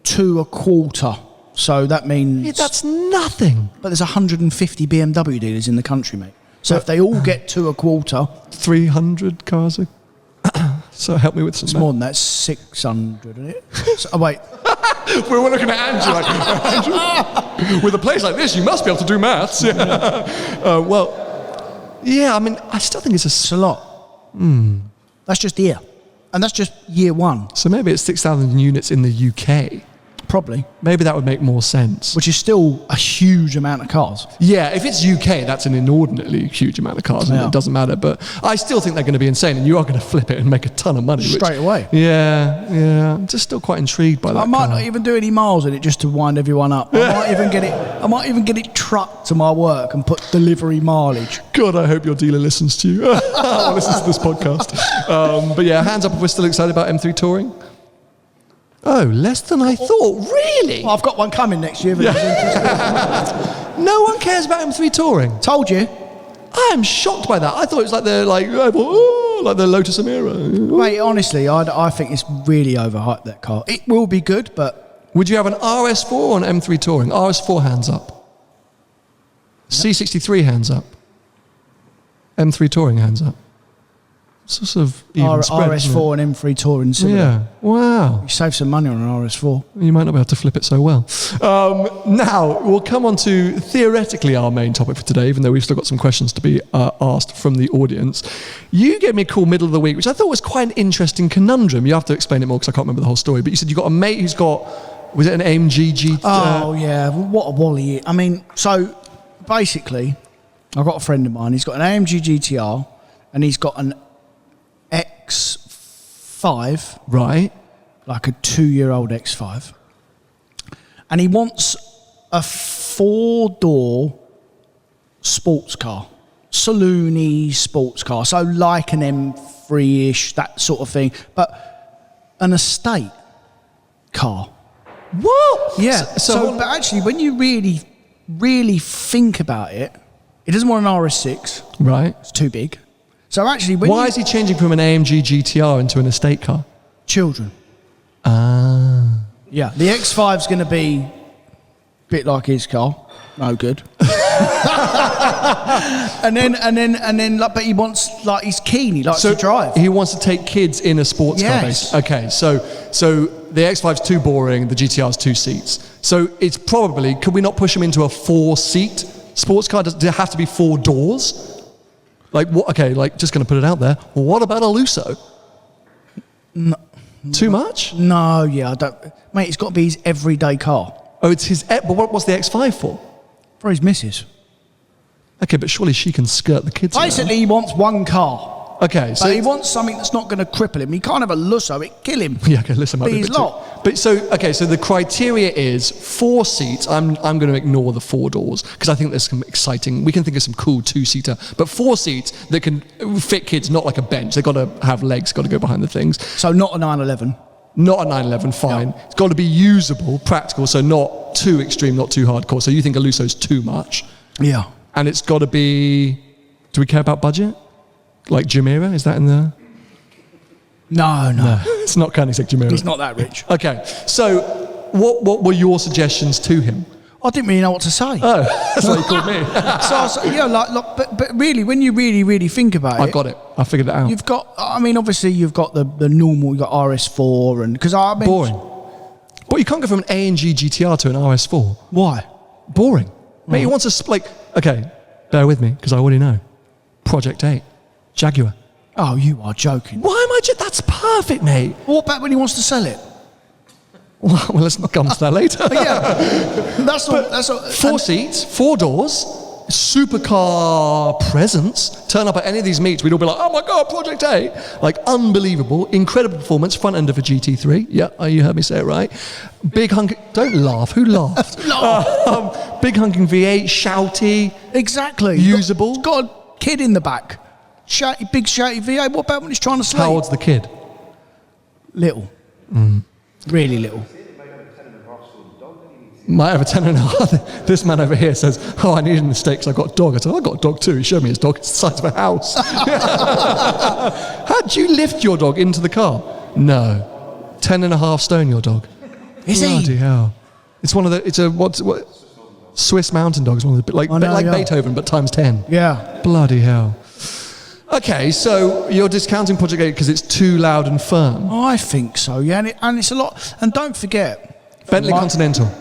2 a quarter. So that means... Yeah, that's nothing. But there's 150 BMW dealers in the country, mate. So if they all get 2 a quarter... 300 cars. So help me with some... It's more than that. 600, isn't it? Wait. We were looking at Andrew like, Andrew, with a place like this, you must be able to do maths. Well, yeah, I mean, I still think It's a lot. That's just here. And that's just year one. So maybe it's 6,000 units in the UK. Probably. Maybe that would make more sense. Which is still a huge amount of cars. Yeah, if it's UK, that's an inordinately huge amount of cars, and Yeah. it doesn't matter. But I still think they're going to be insane, and you are going to flip it and make a ton of money. Straight away. Yeah. I'm just still quite intrigued by that I might car. not even do any miles in it just to wind everyone up. I might even get it trucked to my work and put delivery mileage. God, I hope your dealer listens to you. Or listens to this podcast. But yeah, hands up if we're still excited about M3 Touring. Oh, less than I thought. Really? Well, I've got one coming next year. But No one cares about M3 Touring. Told you. I am shocked by that. I thought it was like the Lotus Emira. Mate, honestly, I think it's really overhyped, that car. It will be good, but... Would you have an RS4 or an M3 Touring? RS4 hands up. C63 hands up. M3 Touring hands up. Sort of even spread, RS4 and M3 Touring similar. Yeah. Wow. You save some money on an RS4. You might not be able to flip it so well. Now, we'll come on to theoretically our main topic for today, even though we've still got some questions to be asked from the audience. You gave me a call middle of the week, which I thought was quite an interesting conundrum. You have to explain it more because I can't remember the whole story. But you said you've got a mate who's got, was it an AMG GT? Oh, yeah. What a wally. I mean, so basically, I've got a friend of mine. He's got an AMG GTR and he's got an X5. Right. Like a 2-year-old X5. And he wants a 4-door sports car. Saloony sports car. So like an M3-ish, that sort of thing. But an estate car. What? Yeah. But actually, when you really, really think about it, he doesn't want an RS6. Right. It's too big. So actually, why is he changing from an AMG GTR into an estate car? Children. Ah. Yeah. The X5's going to be a bit like his car. No good. and then, like, but he wants, like, he's keen. He likes to drive. He wants to take kids in a sports car base. Okay, so the X5's too boring. The GTR's 2 seats. So it's probably, could we not push him into a 4-seat sports car? Does it have to be 4 doors? Like, what? Okay, like, just going to put it out there. What about a Lusso? No. Too much? No, yeah, I don't. Mate, it's got to be his everyday car. Oh, it's his. But what's the X5 for? For his missus. Okay, but surely she can skirt the kids. Basically, he wants one car. Okay, so but he wants something that's not going to cripple him. He can't have a Lusso; it kill him. Yeah, okay, listen, might be his lot. But so the criteria is 4 seats. I'm going to ignore the 4 doors because I think there's some exciting. We can think of some cool 2-seater, but 4 seats that can fit kids, not like a bench. They've got to have legs, got to go behind the things. So not a 911. Not a 911, fine. No. It's got to be usable, practical, so not too extreme, not too hardcore. So you think a Lusso's too much? Yeah. And it's got to be. Do we care about budget? Like Jumeirah, is that in there? No. It's not Koenigsegg Jumeirah. He's not that rich. Okay, so what were your suggestions to him? I didn't really know what to say. Oh, that's why you called me. But really, when you really think about it, I got it. I figured it out. You've got. I mean, obviously, you've got the normal. You've got RS4, and because I mean, boring. But you can't go from an AMG GTR to an RS4. Why? Boring. Mate, he wants to okay, bear with me because I already know. Project 8. Jaguar. Oh, you are joking. Why am I that's perfect, mate. What about when he wants to sell it? Well, let's come to that later. Yeah. That's all. 4 seats, 4 doors, supercar presence. Turn up at any of these meets, we'd all be like, oh my God, Project 8. Like, unbelievable, incredible performance, front end of a GT3. Yeah, you heard me say it right. Big hunking, don't laugh, who laughed? Big hunking V8, shouty. Exactly. Usable. It's got a kid in the back. Big shouty V8. What about when he's trying to sleep? How old's the kid? Little. Really little. Might have a 10.5. This man over here says, oh, I need an estate because I got a dog. I said, I got a dog too. He showed me his dog. It's the size of a house. How'd you lift your dog into the car? No. 10.5 stone, your dog. Is he? Bloody hell. It's one of the, it's a, what? Swiss mountain dog. It's one of the, like Beethoven, but times 10. Yeah. Bloody hell. Okay, so you're discounting Project 8 because it's too loud and firm. I think so, yeah. And it's a lot. And don't forget. Continental.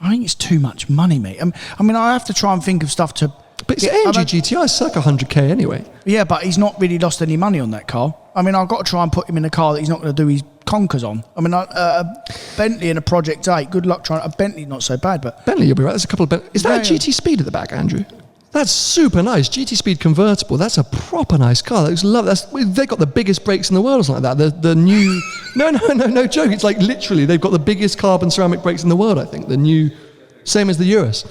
I think it's too much money, mate. I mean, I have to try and think of stuff to... But it's AMG GTI, circa 100k anyway. Yeah, but he's not really lost any money on that car. I mean, I've got to try and put him in a car that he's not going to do his conkers on. I mean, a Bentley and a Project 8, good luck trying... A Bentley's not so bad, but... Bentley, you'll be right. There's a couple of... Is that a GT Speed at the back, Andrew? That's super nice. GT Speed convertible. That's a proper nice car. That looks lovely. They've got the biggest brakes in the world or something like that. The new... No joke. It's like literally they've got the biggest carbon ceramic brakes in the world, I think. The new... Same as the Urus.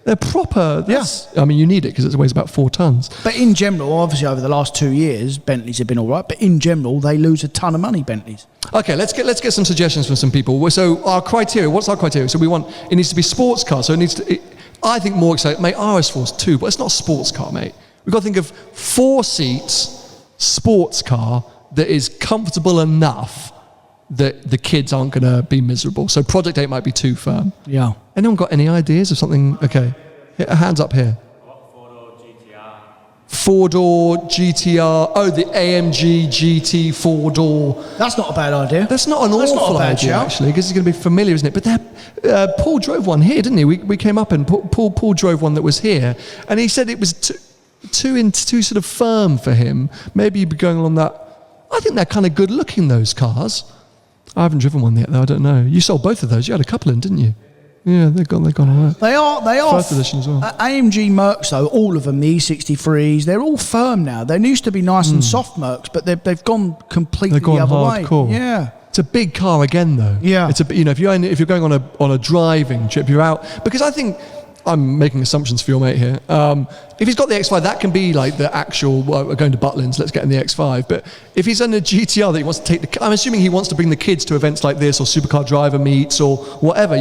They're proper. Yes. I mean, you need it because it weighs about 4 tons. But in general, obviously over the last 2 years, Bentleys have been all right. But in general, they lose a ton of money, Bentleys. Okay, let's get some suggestions from some people. So our criteria, what's our criteria? So we want, it needs to be sports car. So it needs to... I think more exciting, mate, RS4's too, but it's not a sports car, mate. We've got to think of 4 seats, sports car that is comfortable enough that the kids aren't going to be miserable. So Project 8 might be too firm. Yeah. Anyone got any ideas of something? Okay, hands up here. Four-door GTR. Oh, the AMG GT four-door. That's not a bad idea. That's not an That's awful not a bad idea, shout. actually, because it's going to be familiar, isn't it? But Paul drove one here, didn't he? We came up and Paul drove one that was here, and he said it was too sort of firm for him. Maybe you'd be going along that. I think they're kind of good looking, those cars. I haven't driven one yet, though. I don't know. You sold both of those. You had a couple in, didn't you? Yeah, they've gone all right. They are. First edition as well. AMG Mercs, though, all of them, the E63s, they're all firm now. They used to be nice and soft Mercs, but they've gone completely They've gone the other hardcore. way. Yeah. It's a big car again, though. Yeah. It's if you're going on a driving trip, you're out, because I think I'm making assumptions for your mate here. If he's got the X5, that can be like the actual. Well, we're going to Butlins. Let's get in the X5. But if he's on a GTR that he wants to take, I'm assuming he wants to bring the kids to events like this or Supercar driver meets or whatever.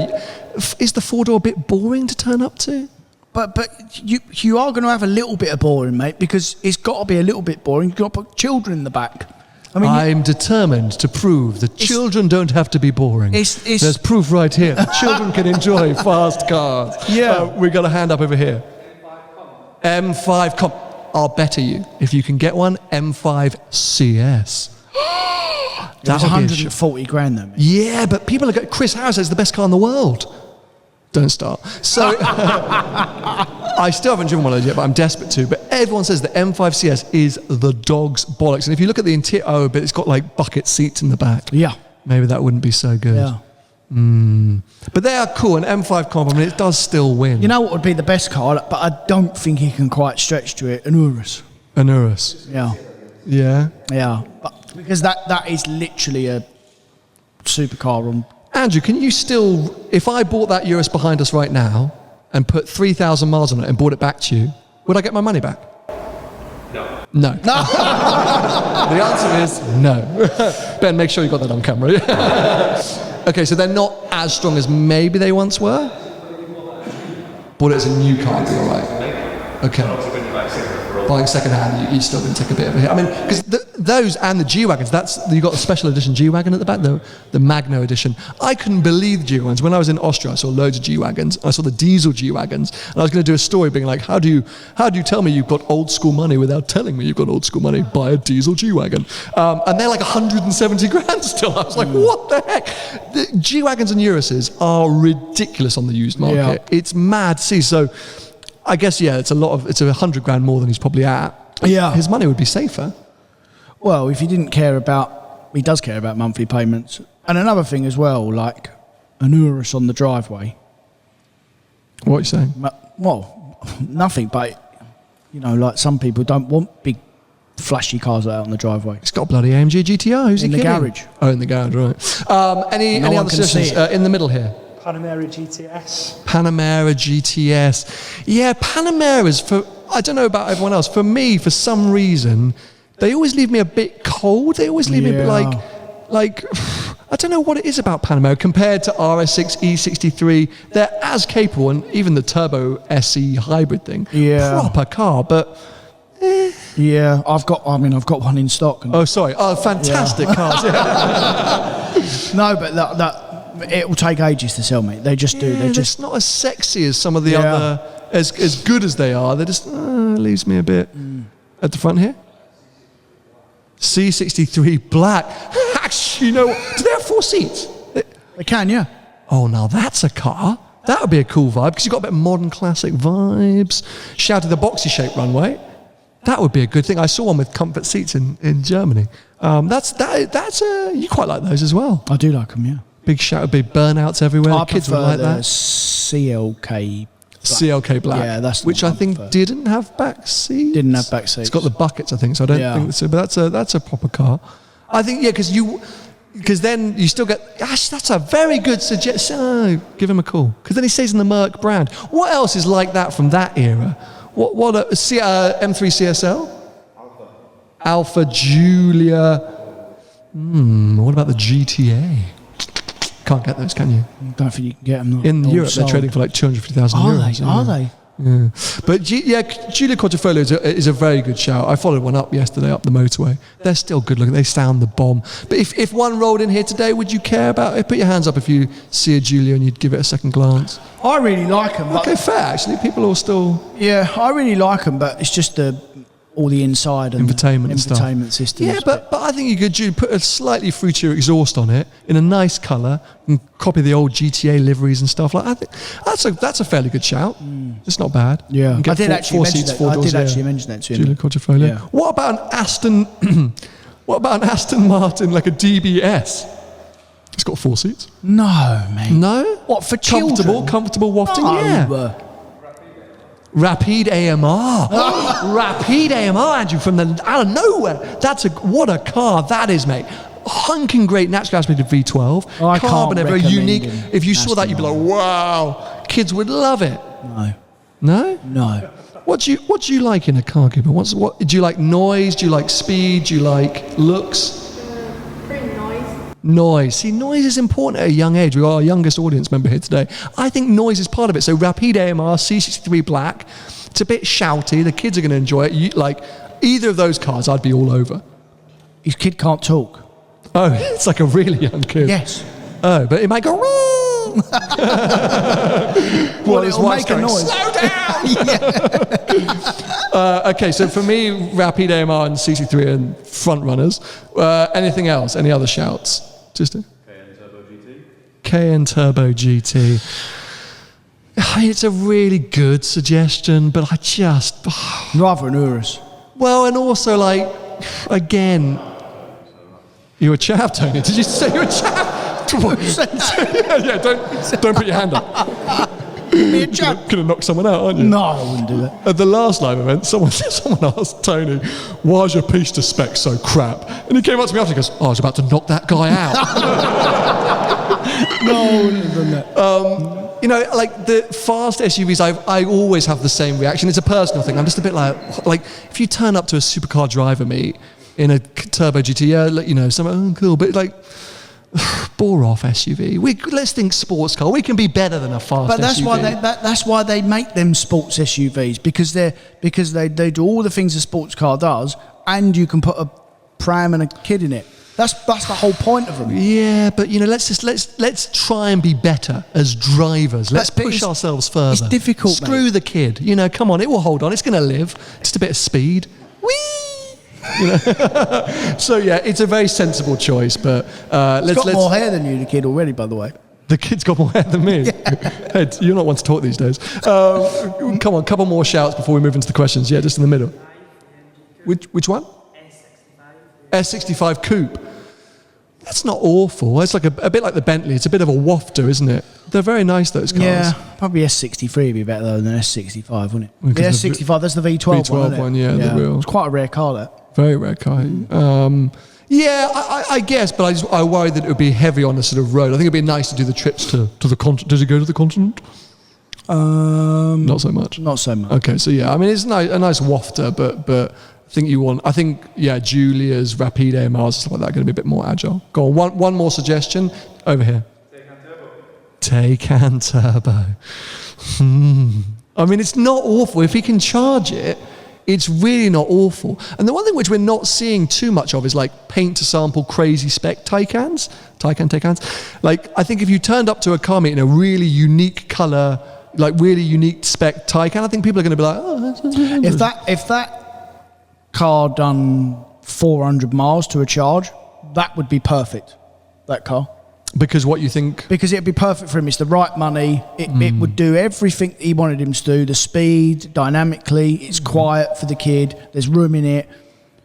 Is the 4-door a bit boring to turn up to? But you are going to have a little bit of boring, mate, because it's got to be a little bit boring. You've got to put children in the back. I mean, I'm determined to prove that children don't have to be boring. It's- There's proof right here. Children can enjoy fast cars. Yeah. We've got a hand up over here. M5 Comp. I'll better you, if you can get one, M5 CS. that's That would be a 140 grand, though, mate. Yeah, but people are going, Chris Harris says it's the best car in the world. Don't start. So, I still haven't driven one of those yet, but I'm desperate to. But everyone says the M5 CS is the dog's bollocks. And if you look at the interior, but it's got like bucket seats in the back. Yeah. Maybe that wouldn't be so good. Yeah. But they are cool. An M5 Comp, I mean, it does still win. You know what would be the best car, but I don't think he can quite stretch to it? An Urus. An Urus. Yeah. Yeah. Yeah. But because that is literally a supercar on. Andrew, can you still, if I bought that Urus behind us right now and put 3,000 miles on it and brought it back to you, would I get my money back? No. The answer is no. Ben, make sure you got that on camera. Okay, so they're not as strong as maybe they once were? Bought it as a new car, you're right. Okay. Buying second hand, you're still going to take a bit of a hit. I mean, because those and the G-Wagons, you've got the special edition G-Wagon at the back, the Magno edition. I couldn't believe the G-Wagons. When I was in Austria, I saw loads of G-Wagons. I saw the diesel G-Wagons, and I was going to do a story being like, how do you tell me you've got old school money without telling me you've got old school money? Buy a diesel G-Wagon. And they're like 170 grand still. I was like, what the heck? The G-Wagons and Uruses are ridiculous on the used market. Yeah. It's mad to see. So I guess, yeah, it's 100 grand more than he's probably at. Yeah. His money would be safer. Well, if he didn't care about, he does care about monthly payments. And another thing as well, like an Urus on the driveway. What are you saying? Well, nothing, but, like some people don't want big flashy cars out on the driveway. It's got a bloody AMG GTR. Who's In he the kidding? garage. Oh, in the garage, right. Any one other can see suggestions? it. In the middle here. Panamera GTS. Panamera GTS. Yeah, Panameras, I don't know about everyone else. For me, for some reason, they always leave me a bit cold. They always leave me a bit like, I don't know what it is about Panamera compared to RS6, E63. They're as capable, and even the Turbo SE hybrid thing. Yeah. Proper car, but... Yeah, I've got one in stock. And Oh, sorry. Oh, fantastic cars. Yeah. no, but that it will take ages to sell, mate. They just do. Yeah, They're just not as sexy as some of the Yeah. other, as good as they are. They just leaves me a bit at the front here. C63 black. Actually, do they have 4 seats? they can, yeah. Oh, now that's a car. That would be a cool vibe because you've got a bit of modern classic vibes. Shout to the boxy shaped runway. That would be a good thing. I saw one with comfort seats in Germany. You quite like those as well. I do like them, yeah. Big shout, big burnouts everywhere. I Kids would prefer like the that. CLK. CLK Black. Yeah, that's the which one I I think prefer. didn't have back seats. Didn't have back seats. It's got the buckets, I think. So I don't Yeah. think so. But that's a proper car. I think because then you still get. Gosh, that's a very good suggestion. Oh, give him a call because then he stays in the Merc brand. What else is like that from that era? What M3 CSL? Alpha Julia. What about the GTA? Can't get those, can you? I don't think you can get them. In Europe, they're trading for like 250,000 euros. Are they? Yeah. But Giulia Quattrofolo is a very good shout. I followed one up yesterday up the motorway. They're still good looking. They sound the bomb. But if one rolled in here today, would you care about it? Put your hands up if you see a Giulia and you'd give it a second glance. I really like them. Okay, fair actually. People are still... Yeah, I really like them, but it's just all the inside and infotainment system. Yeah, but I think you could put a slightly fruitier exhaust on it in a nice colour and copy the old GTA liveries and stuff. Like I think that's a fairly good shout. It's not bad. Yeah, I did actually mention that. I did actually mention that to him. Giulia Quattrofolo. Yeah. What about an Aston? What about an Aston Martin, like a DBS? It's got 4 seats. No, mate. No. What, for children? Comfortable wafting. No. Yeah. Rapide AMR. Rapide AMR, Andrew, from out of nowhere. What a car that is, mate. Hunking great natural aspirated V12. I Carbon, can't very unique. recommend If you saw that, you'd be like, wow. Kids would love it. No. No? No. What do you like in a car, Cooper? What do you like? Noise? Do you like speed? Do you like looks? Pretty noise. Noise. See, noise is important at a young age. We are our youngest audience member here today. I think noise is part of it. So Rapide AMR, C63 Black. It's a bit shouty. The kids are going to enjoy it. Like either of those cars, I'd be all over. His kid can't talk. Oh, it's like a really young kid. Yes. Oh, but it might go. Well, it'll make a noise. Slow down. Okay, so for me, Rapide AMR and CC3 and front runners. Anything else? Any other shouts? Just KN Turbo GT. It's a really good suggestion, but I just rather an Urus. Well, and also like again, you're a chav, Tony. Did you say you're a chav? yeah, don't put your hand up. Be a chav. Could have knocked someone out, aren't you? No, I wouldn't do that. At the last live event, someone asked Tony, "Why's your piece to spec so crap?" And he came up to me after and goes, "Oh, I was about to knock that guy out." No, I wouldn't have done that. You know, like the fast SUVs, I always have the same reaction. It's a personal thing. I'm just a bit like if you turn up to a supercar driver meet in a turbo GT, you know, cool, but like, bore off SUV. Let's think sports car. We can be better than a fast but that's SUV. That's why they make them sports SUVs because they do all the things a sports car does, and you can put a pram and a kid in it. That's the whole point of them. Yeah, but you know, let's try and be better as drivers. Let's push ourselves further. It's difficult. Screw the kid. You know, come on, it will hold on. It's going to live. Just a bit of speed. Whee! You know? So yeah, it's a very sensible choice. But let's got more hair than you, the kid, already. By the way, the kid's got more hair than me. Yeah. Hey, you're not one to talk these days. Come on, couple more shouts before we move into the questions. Yeah, just in the middle. Which one? S65 Coupe. That's not awful. It's like a bit like the Bentley. It's a bit of a wafter, isn't it? They're very nice, those cars. Yeah, probably S63 would be better though than S65, wouldn't it? The S65, that's the V12 one, yeah, the real. It's quite a rare car, that. Very rare car. Yeah, I guess, but I worry that it would be heavy on the sort of road. I think it'd be nice to do the trips to the continent. Does it go to the continent? Not so much. Not so much. Okay, so yeah, I mean, it's a nice wafter, but I think Giulia's Rapide AMRs and stuff like that are going to be a bit more agile. Go on, one more suggestion over here. Taycan Turbo. I mean, it's not awful. If he can charge it, it's really not awful. And the one thing which we're not seeing too much of is like paint to sample crazy spec Taycans. Like, I think if you turned up to a car meet in a really unique colour, like really unique spec Taycan, I think people are going to be like, oh, if that car done 400 miles to a charge, that would be perfect, that car. Because what you think? Because it'd be perfect for him. It's the right money. It would do everything he wanted him to do. The speed, dynamically, it's quiet for the kid. There's room in it.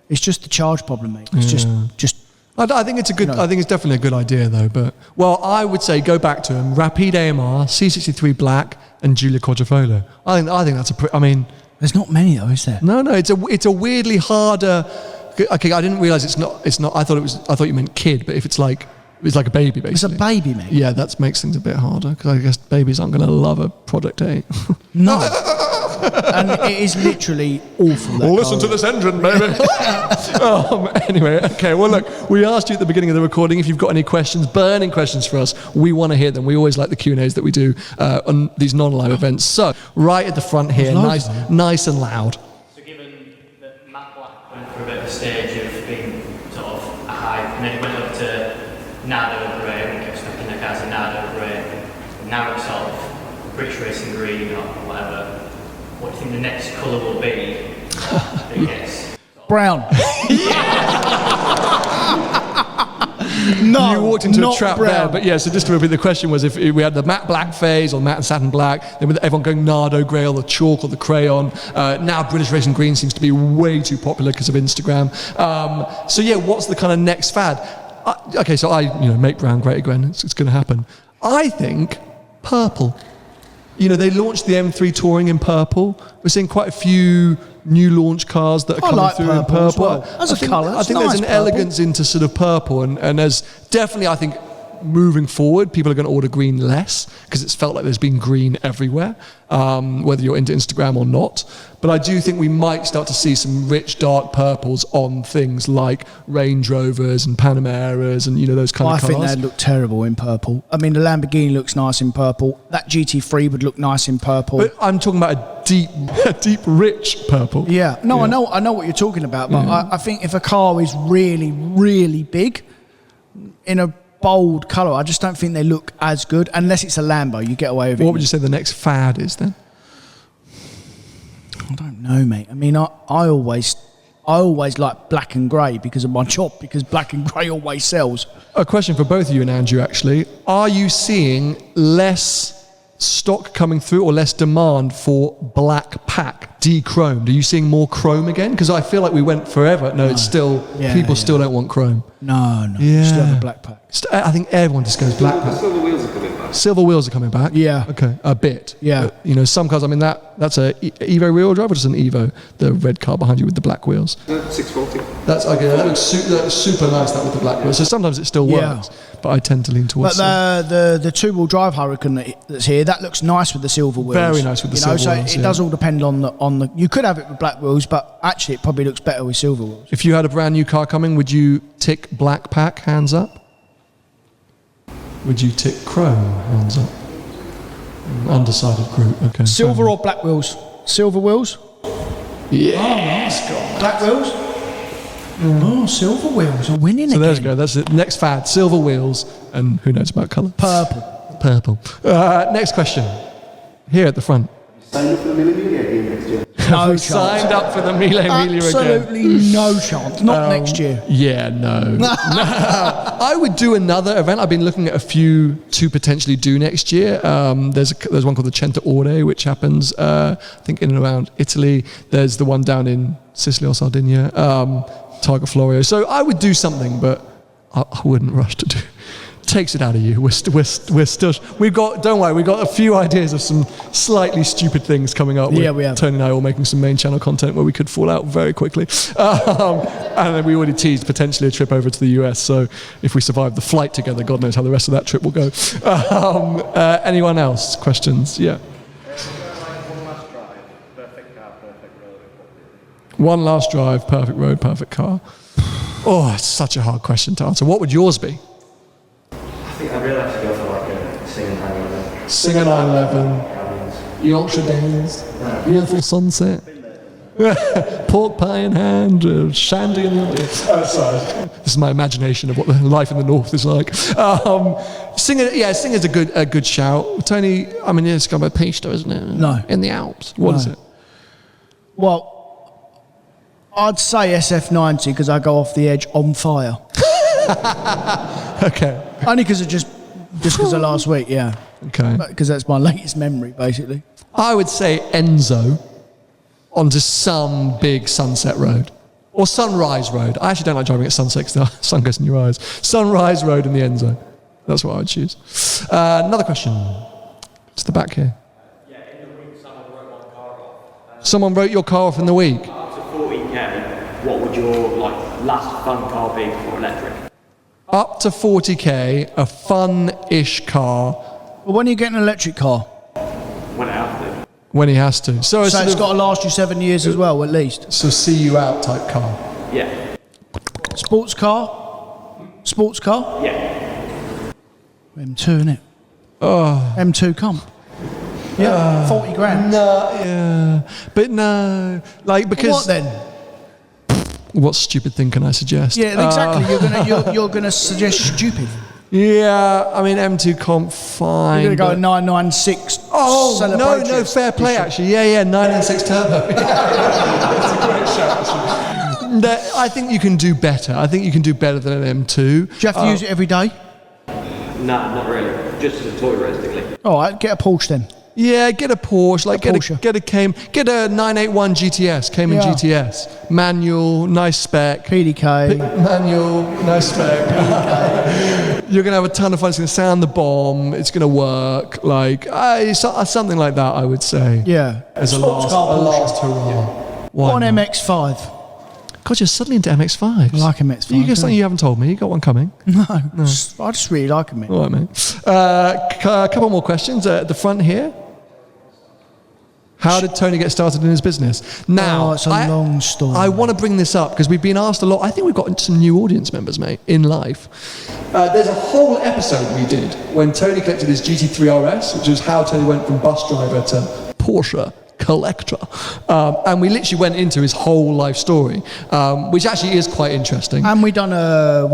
It's just the charge problem, mate. It's just. I think it's a good. I think it's definitely a good idea, though. But I would say go back to him. Rapide AMR, C63 Black, and Giulia Quattrofolo. I think that's I mean, there's not many though, is there? No. It's a weirdly harder. Okay, I didn't realise it's not. I thought you meant kid, but if it's like a baby, basically. It's a baby, mate. Yeah, that makes things a bit harder because I guess babies aren't going to love a Project 8. No. And it is literally awful. That Listen to car. this engine, baby. Anyway, okay. Well, look, we asked you at the beginning of the recording if you've got any questions, burning questions for us. We want to hear them. We always like the Q&As that we do on these non-live events. So, right at the front here, nice and loud. So given that Matt Black went through a bit of a stage of being sort of a hype, and then he went up to Nardo Grey, and kept stuck in the cars in Nardo Grey, and now it's sort of British Racing Green or whatever, what do you think the next colour will be that gets? Brown. No, you walked into a not trap brown. there, but yeah. So just to repeat, the question was if we had the matte black phase or matte and satin black, then with everyone going Nardo Grey or the chalk or the crayon. Now British Racing Green seems to be way too popular because of Instagram. So yeah, what's the kind of next fad? Okay, so make brown great again. It's going to happen. I think purple. They launched the M3 Touring in purple. We're seeing quite a few new launch cars that are coming through in purple. As well. As a colour, I think there's an elegance into sort of purple, and there's definitely, I think, moving forward, people are going to order green less because it's felt like there's been green everywhere, whether you're into Instagram or not. But I do think we might start to see some rich, dark purples on things like Range Rovers and Panameras and those kind of cars. I think they'd look terrible in purple. I mean, the Lamborghini looks nice in purple. That GT3 would look nice in purple. But I'm talking about a deep, rich purple. Yeah. No, yeah. I know what you're talking about. But I think if a car is really, really big in a bold colour, I just don't think they look as good unless it's a Lambo. You get away with it. What would you say the next fad is then? I don't know, mate. I mean, I always like black and grey because of my job, because black and grey always sells. A question for both of you and Andrew, actually. Are you seeing less stock coming through or less demand for black pack, de-chromed? Are you seeing more chrome again? Because I feel like we went forever. No, it's still, people still don't want chrome. No. Yeah. Still have a black pack. I think everyone just goes black pack. Silver wheels are coming back. Silver wheels are coming back? Yeah. Okay, a bit. Yeah. But, some cars, I mean, that's a Evo rear-wheel drive or just an Evo? The red car behind you with the black wheels? 640. That's okay. That looks super nice, that with the black wheels. So sometimes it still works, but I tend to lean towards. But the two-wheel drive Hurricane that's here, that looks nice with the silver wheels. Very nice with the silver wheels. So it does all depend on the. You could have it with black wheels, but actually it probably looks better with silver wheels. If you had a brand new car coming, would you tick black pack, hands up? Would you tick chrome, hands up? Undecided group, okay. Silver or black wheels? Silver wheels? Yeah. Oh, nice. Black wheels? Oh, silver wheels are winning So again. there you go, that's it. Next fad, silver wheels, and who knows about colour? Purple. Next question, here at the front. Sign up for the Mille Miglia game next year. No chance. Signed up for the Mille Miglia again. Absolutely no chance. Not next year. Yeah, no. I would do another event. I've been looking at a few to potentially do next year. There's one called the Centaurone, which happens, I think, in and around Italy. There's the one down in Sicily or Sardinia, Targa Florio. So I would do something, but I wouldn't rush to do. Takes it out of you. We're still. Don't worry. We've got a few ideas of some slightly stupid things coming up. Yeah, we have. Tony and I all making some main channel content where we could fall out very quickly. And then we already teased potentially a trip over to the US. So if we survive the flight together, God knows how the rest of that trip will go. Anyone else? Questions? Yeah. One last drive, perfect road, perfect car. Oh, it's such a hard question to answer. What would yours be? I think I'd really have to go for like a Singer 911. Singer 911, Yorkshire Dales, beautiful sunset, pork pie in hand, shandy in the other. Sorry, this is my imagination of what the life in the north is like. Singer's a good shout. Tony, I mean, it's got a pista, isn't it? No. In the Alps. What is it? Well, I'd say SF90 because I go off the edge on fire. Okay. Only because of just because of last week, yeah. Okay. Because that's my latest memory, basically. I would say Enzo onto some big sunset road. Or Sunrise Road. I actually don't like driving at sunset because the sun goes in your eyes. Sunrise Road in the Enzo. That's what I would choose. Another question. To the back here. Yeah, in the week someone wrote one car off. Someone wrote your car off in the week. Up to 40k, what would your last fun car be for electric? Up to 40k, a fun-ish car. Well, when are you getting an electric car? When I have to. when he has to. So So it's got to last you 7 years as well, at least. So see you out type car. Yeah. Sports car? Sports car? Yeah. M2, innit? Oh. M2 comp. Yeah, 40 grand. No, yeah. But no. Like, because... What then? What stupid thing can I suggest? Yeah, exactly. You're gonna suggest stupid. Yeah, I mean, M2 comp, fine. You're gonna go but- 996. Oh, Celebrate no, fair play, actually. Yeah, 996 turbo. That's a great shout. No, I think you can do better. I think you can do better than an M2. Do you have to use it every day? Nah, not really. Just as a toy, realistically. All right, get a Porsche then. Yeah, get a Porsche, like get Porsche. a Cayman, get a 981 GTS, Cayman Yeah. GTS, manual, nice spec. PDK. Manual, nice spec. You're gonna have a ton of fun. It's gonna sound the bomb. It's gonna work. Like something like that, I would say. Yeah. As a Sports last, car a Porsche. last hurrah. Why What not? MX-5? God, you're suddenly into MX-5s. I like MX-5. You got something you haven't told me. You got one coming. No. I just really like them. All right, mate. A couple more questions at the front here. How did Tony get started in his business? Now, it's a long story. I want to bring this up because we've been asked a lot. I think we've got some new audience members, mate, in life. There's a whole episode we did when Tony collected his GT3 RS, which is how Tony went from bus driver to Porsche collector. And we literally went into his whole life story, which actually is quite interesting. And we done a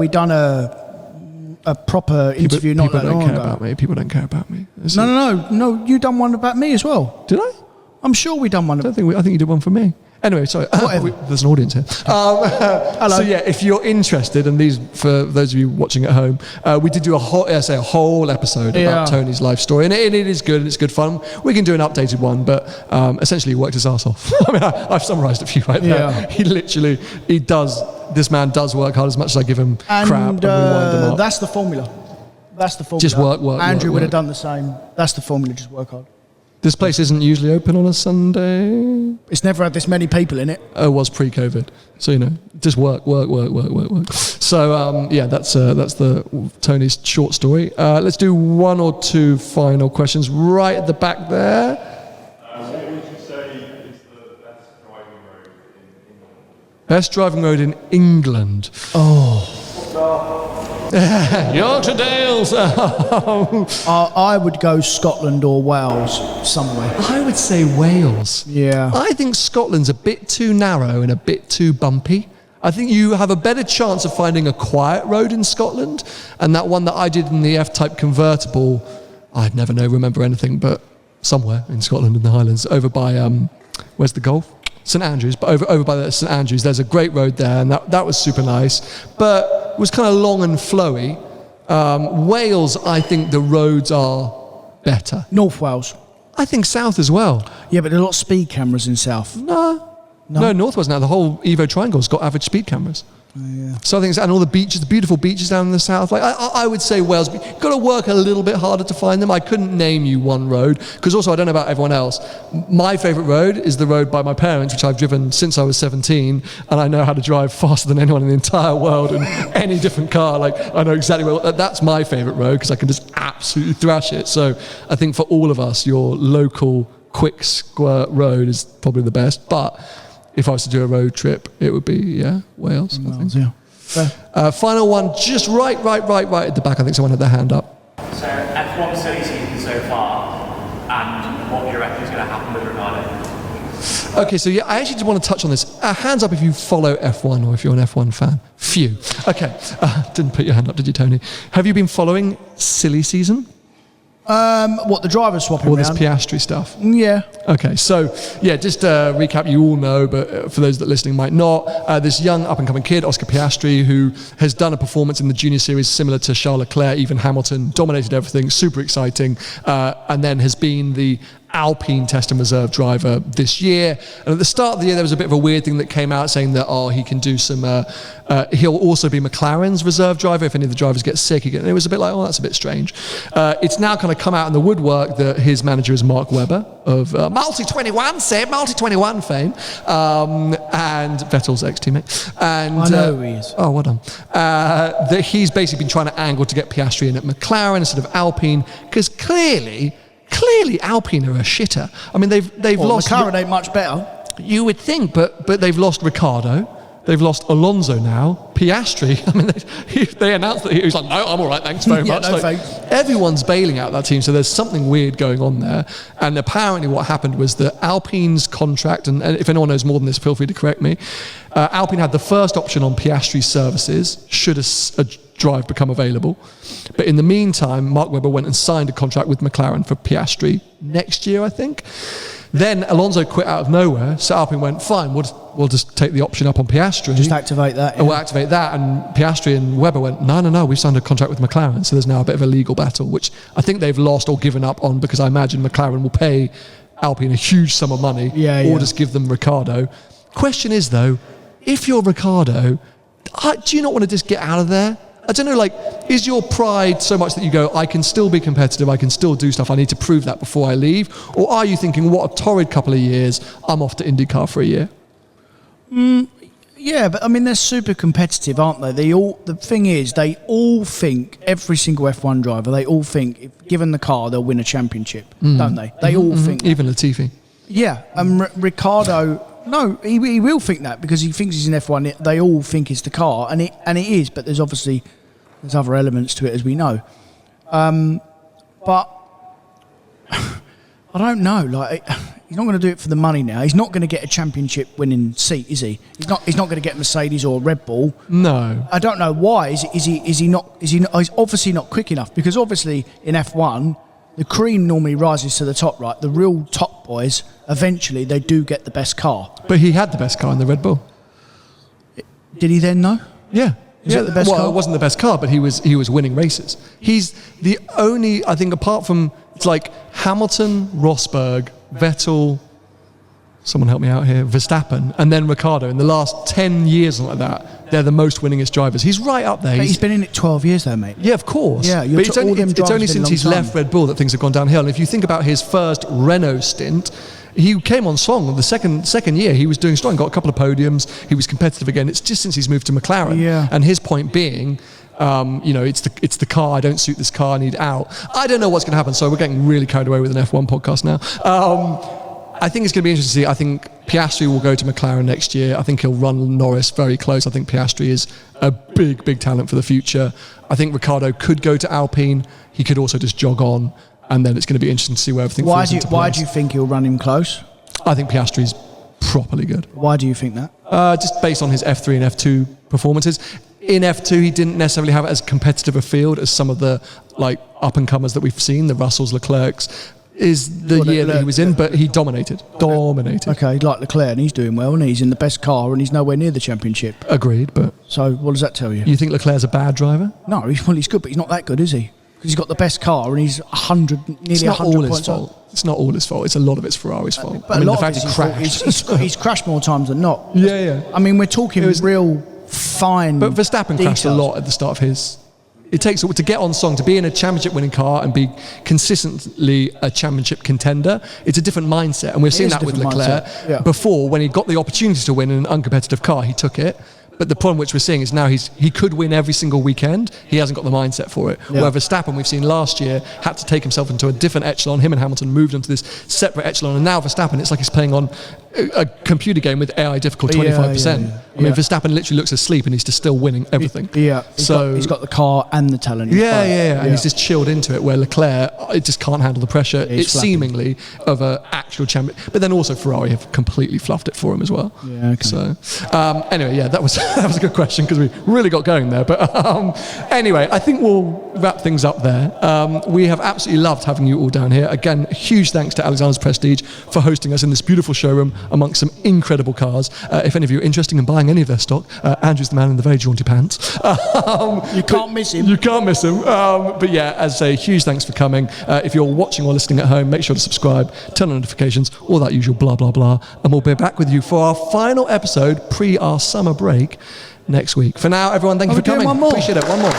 proper interview not People that don't long care ago. about me. People don't care about me. No. You done one about me as well. Did I? I'm sure we done one. I think you did one for me. Anyway, sorry. Whatever. There's an audience here. Hello. So yeah, if you're interested, and these for those of you watching at home, we did do a whole episode about Tony's life story, and it is good and it's good fun. We can do an updated one, but essentially he worked his ass off. I mean, I've summarised it for you right there. Yeah. This man does work hard as much as I give him crap, and we wind him up. That's the formula. That's the formula. Just work. Andrew would have work. done the same. That's the formula. Just work hard. This place isn't usually open on a Sunday. It's never had this many people in it. It was pre-COVID, so just work. So that's the Tony's short story. Let's do one or two final questions right at the back there. What would you say is the best driving road in England? Best driving road in England. Yorkshire Dales. I would go Scotland or Wales somewhere. I would say Wales. Yeah. I think Scotland's a bit too narrow and a bit too bumpy. I think you have a better chance of finding a quiet road in Scotland, and that one that I did in the F-Type convertible, I'd never remember anything, but somewhere in Scotland in the Highlands, over by, where's the Gulf? St Andrews, but over by the St Andrews, there's a great road there, and that was super nice, but it was kind of long and flowy. Wales, I think the roads are better. North Wales. I think south as well. Yeah, but there are a lot of speed cameras in south. No, North Wales now. The whole Evo Triangle's got average speed cameras. So I think, and all the beaches, the beautiful beaches down in the south. Like I would say Wales. You've got to work a little bit harder to find them. I couldn't name you one road because also I don't know about everyone else. My favourite road is the road by my parents, which I've driven since I was 17, and I know how to drive faster than anyone in the entire world in any different car. Like I know exactly where. That's my favourite road because I can just absolutely thrash it. So I think for all of us, your local quick squirt road is probably the best. But if I was to do a road trip, it would be, Wales, I think. Yeah. Final one, just right at the back. I think someone had their hand up. So F1 silly season so far, and what do you reckon is going to happen with Ricardo? Okay, so I actually just want to touch on this. Hands up if you follow F1 or if you're an F1 fan. Phew. Okay, didn't put your hand up, did you, Tony? Have you been following silly season? What, the driver swapping All this around? Piastri stuff? Yeah. Okay, so just to recap, you all know, but for those that are listening might not, this young up-and-coming kid, Oscar Piastri, who has done a performance in the junior series similar to Charles Leclerc, even Hamilton, dominated everything, super exciting, and then has been the Alpine test and reserve driver this year. And at the start of the year, there was a bit of a weird thing that came out saying that, he can do some, he'll also be McLaren's reserve driver if any of the drivers get sick. And it was a bit like, that's a bit strange. It's now kind of come out in the woodwork that his manager is Mark Webber of Multi-21 fame, and Vettel's ex-teammate. And, I know who he is. Oh, well done. That he's basically been trying to angle to get Piastri in at McLaren instead of Alpine, because clearly clearly Alpine are a shitter. I mean, they've lost. McLaren ain't much better. You would think, but they've lost Ricciardo. They've lost Alonso now. Piastri, I mean, they announced that he was like, no, I'm all right, thanks very much. No, thanks. Everyone's bailing out that team, so there's something weird going on there. And apparently what happened was that Alpine's contract, and if anyone knows more than this, feel free to correct me, Alpine had the first option on Piastri's services, should a drive become available. But in the meantime, Mark Webber went and signed a contract with McLaren for Piastri next year, I think. Then Alonso quit out of nowhere, so Alpine went, fine, we'll just take the option up on Piastri. Just activate that. Yeah. And we'll activate that. And Piastri and Webber went, no, we've signed a contract with McLaren. So there's now a bit of a legal battle, which I think they've lost or given up on, because I imagine McLaren will pay Alpine a huge sum of money or just give them Ricciardo. Question is, though, if you're Ricciardo, do you not want to just get out of there? I don't know, like, is your pride so much that you go, I can still be competitive, I can still do stuff, I need to prove that before I leave? Or are you thinking, what a torrid couple of years, I'm off to IndyCar for a year? Yeah, but I mean, they're super competitive, aren't they? The thing is, they all think, every single F1 driver, they all think, if given the car, they'll win a championship, don't they? They all think that. Even Latifi. Yeah, and Ricciardo... No, he will think that because he thinks he's in F1. They all think it's the car, and it is. But there's other elements to it, as we know. But I don't know. Like, he's not going to do it for the money now. He's not going to get a championship-winning seat, is he? He's not going to get Mercedes or Red Bull. No. I don't know why. Is he not? He's obviously not quick enough, because obviously in F1. The cream normally rises to the top, right? The real top boys, eventually, they do get the best car. But he had the best car in the Red Bull. Did he then, though? Yeah. Is it the best car? It wasn't the best car, but he was winning races. He's the only, I think, apart from, it's like Hamilton, Rosberg, Vettel, someone help me out here, Verstappen, and then Ricciardo. In the last 10 years like that, they're the most winningest drivers. He's right up there. But he's been in it 12 years though, mate. Yeah, of course. Yeah, but it's only since he's left Red Bull that things have gone downhill. And if you think about his first Renault stint, he came on strong. The second year, he was doing strong, got a couple of podiums. He was competitive again. It's just since he's moved to McLaren. Yeah. And his point being, it's the car. I don't suit this car. I need out. I don't know what's going to happen. So we're getting really carried away with an F1 podcast now. I think it's going to be interesting to see. I think Piastri will go to McLaren next year. I think he'll run Norris very close. I think Piastri is a big, big talent for the future. I think Ricciardo could go to Alpine. He could also just jog on, and then it's going to be interesting to see where everything falls into place. Why do you think he'll run him close? I think Piastri's properly good. Why do you think that? Just based on his F3 and F2 performances. In F2, he didn't necessarily have as competitive a field as some of the up-and-comers that we've seen, the Russells, Leclercs. Is the year that he was in, but he dominated. Okay, like Leclerc, and he's doing well, and he's in the best car, and he's nowhere near the championship. Agreed, but... So, what does that tell you? You think Leclerc's a bad driver? No, he's good, but he's not that good, is he? Because he's got the best car, and he's nearly 100 points. It's not all his fault. It's a lot of it's Ferrari's fault. But the fact he crashed. He's crashed more times than not. Yeah. I mean, we're talking real fine. But Verstappen crashed a lot at the start of his. It takes to get on song, to be in a championship-winning car and be consistently a championship contender. It's a different mindset, and we've seen that with Leclerc. Yeah. Before, when he got the opportunity to win in an uncompetitive car, he took it. But the problem which we're seeing is now he could win every single weekend. He hasn't got the mindset for it. Yeah. Where Verstappen, we've seen last year, had to take himself into a different echelon. Him and Hamilton moved into this separate echelon, and now Verstappen, it's like he's playing on a computer game with AI difficult 25%. I mean, Verstappen literally looks asleep and he's just still winning everything. He's got the car and the talent. And he's just chilled into it, where Leclerc, it just can't handle the pressure. It's seemingly of an actual champion. But then also Ferrari have completely fluffed it for him as well. Yeah, okay. So, anyway, that was a good question, because we really got going there. But anyway, I think we'll wrap things up there. We have absolutely loved having you all down here. Again, huge thanks to Alexander's Prestige for hosting us in this beautiful showroom amongst some incredible cars. If any of you are interested in buying any of their stock, Andrew's the man in the very jaunty pants. You can't miss him. You can't miss him. But yeah, as I say, huge thanks for coming. If you're watching or listening at home, make sure to subscribe, turn on notifications, all that usual blah, blah, blah. And we'll be back with you for our final episode pre our summer break next week. For now, everyone, thank you for coming. One more. Appreciate it. One more.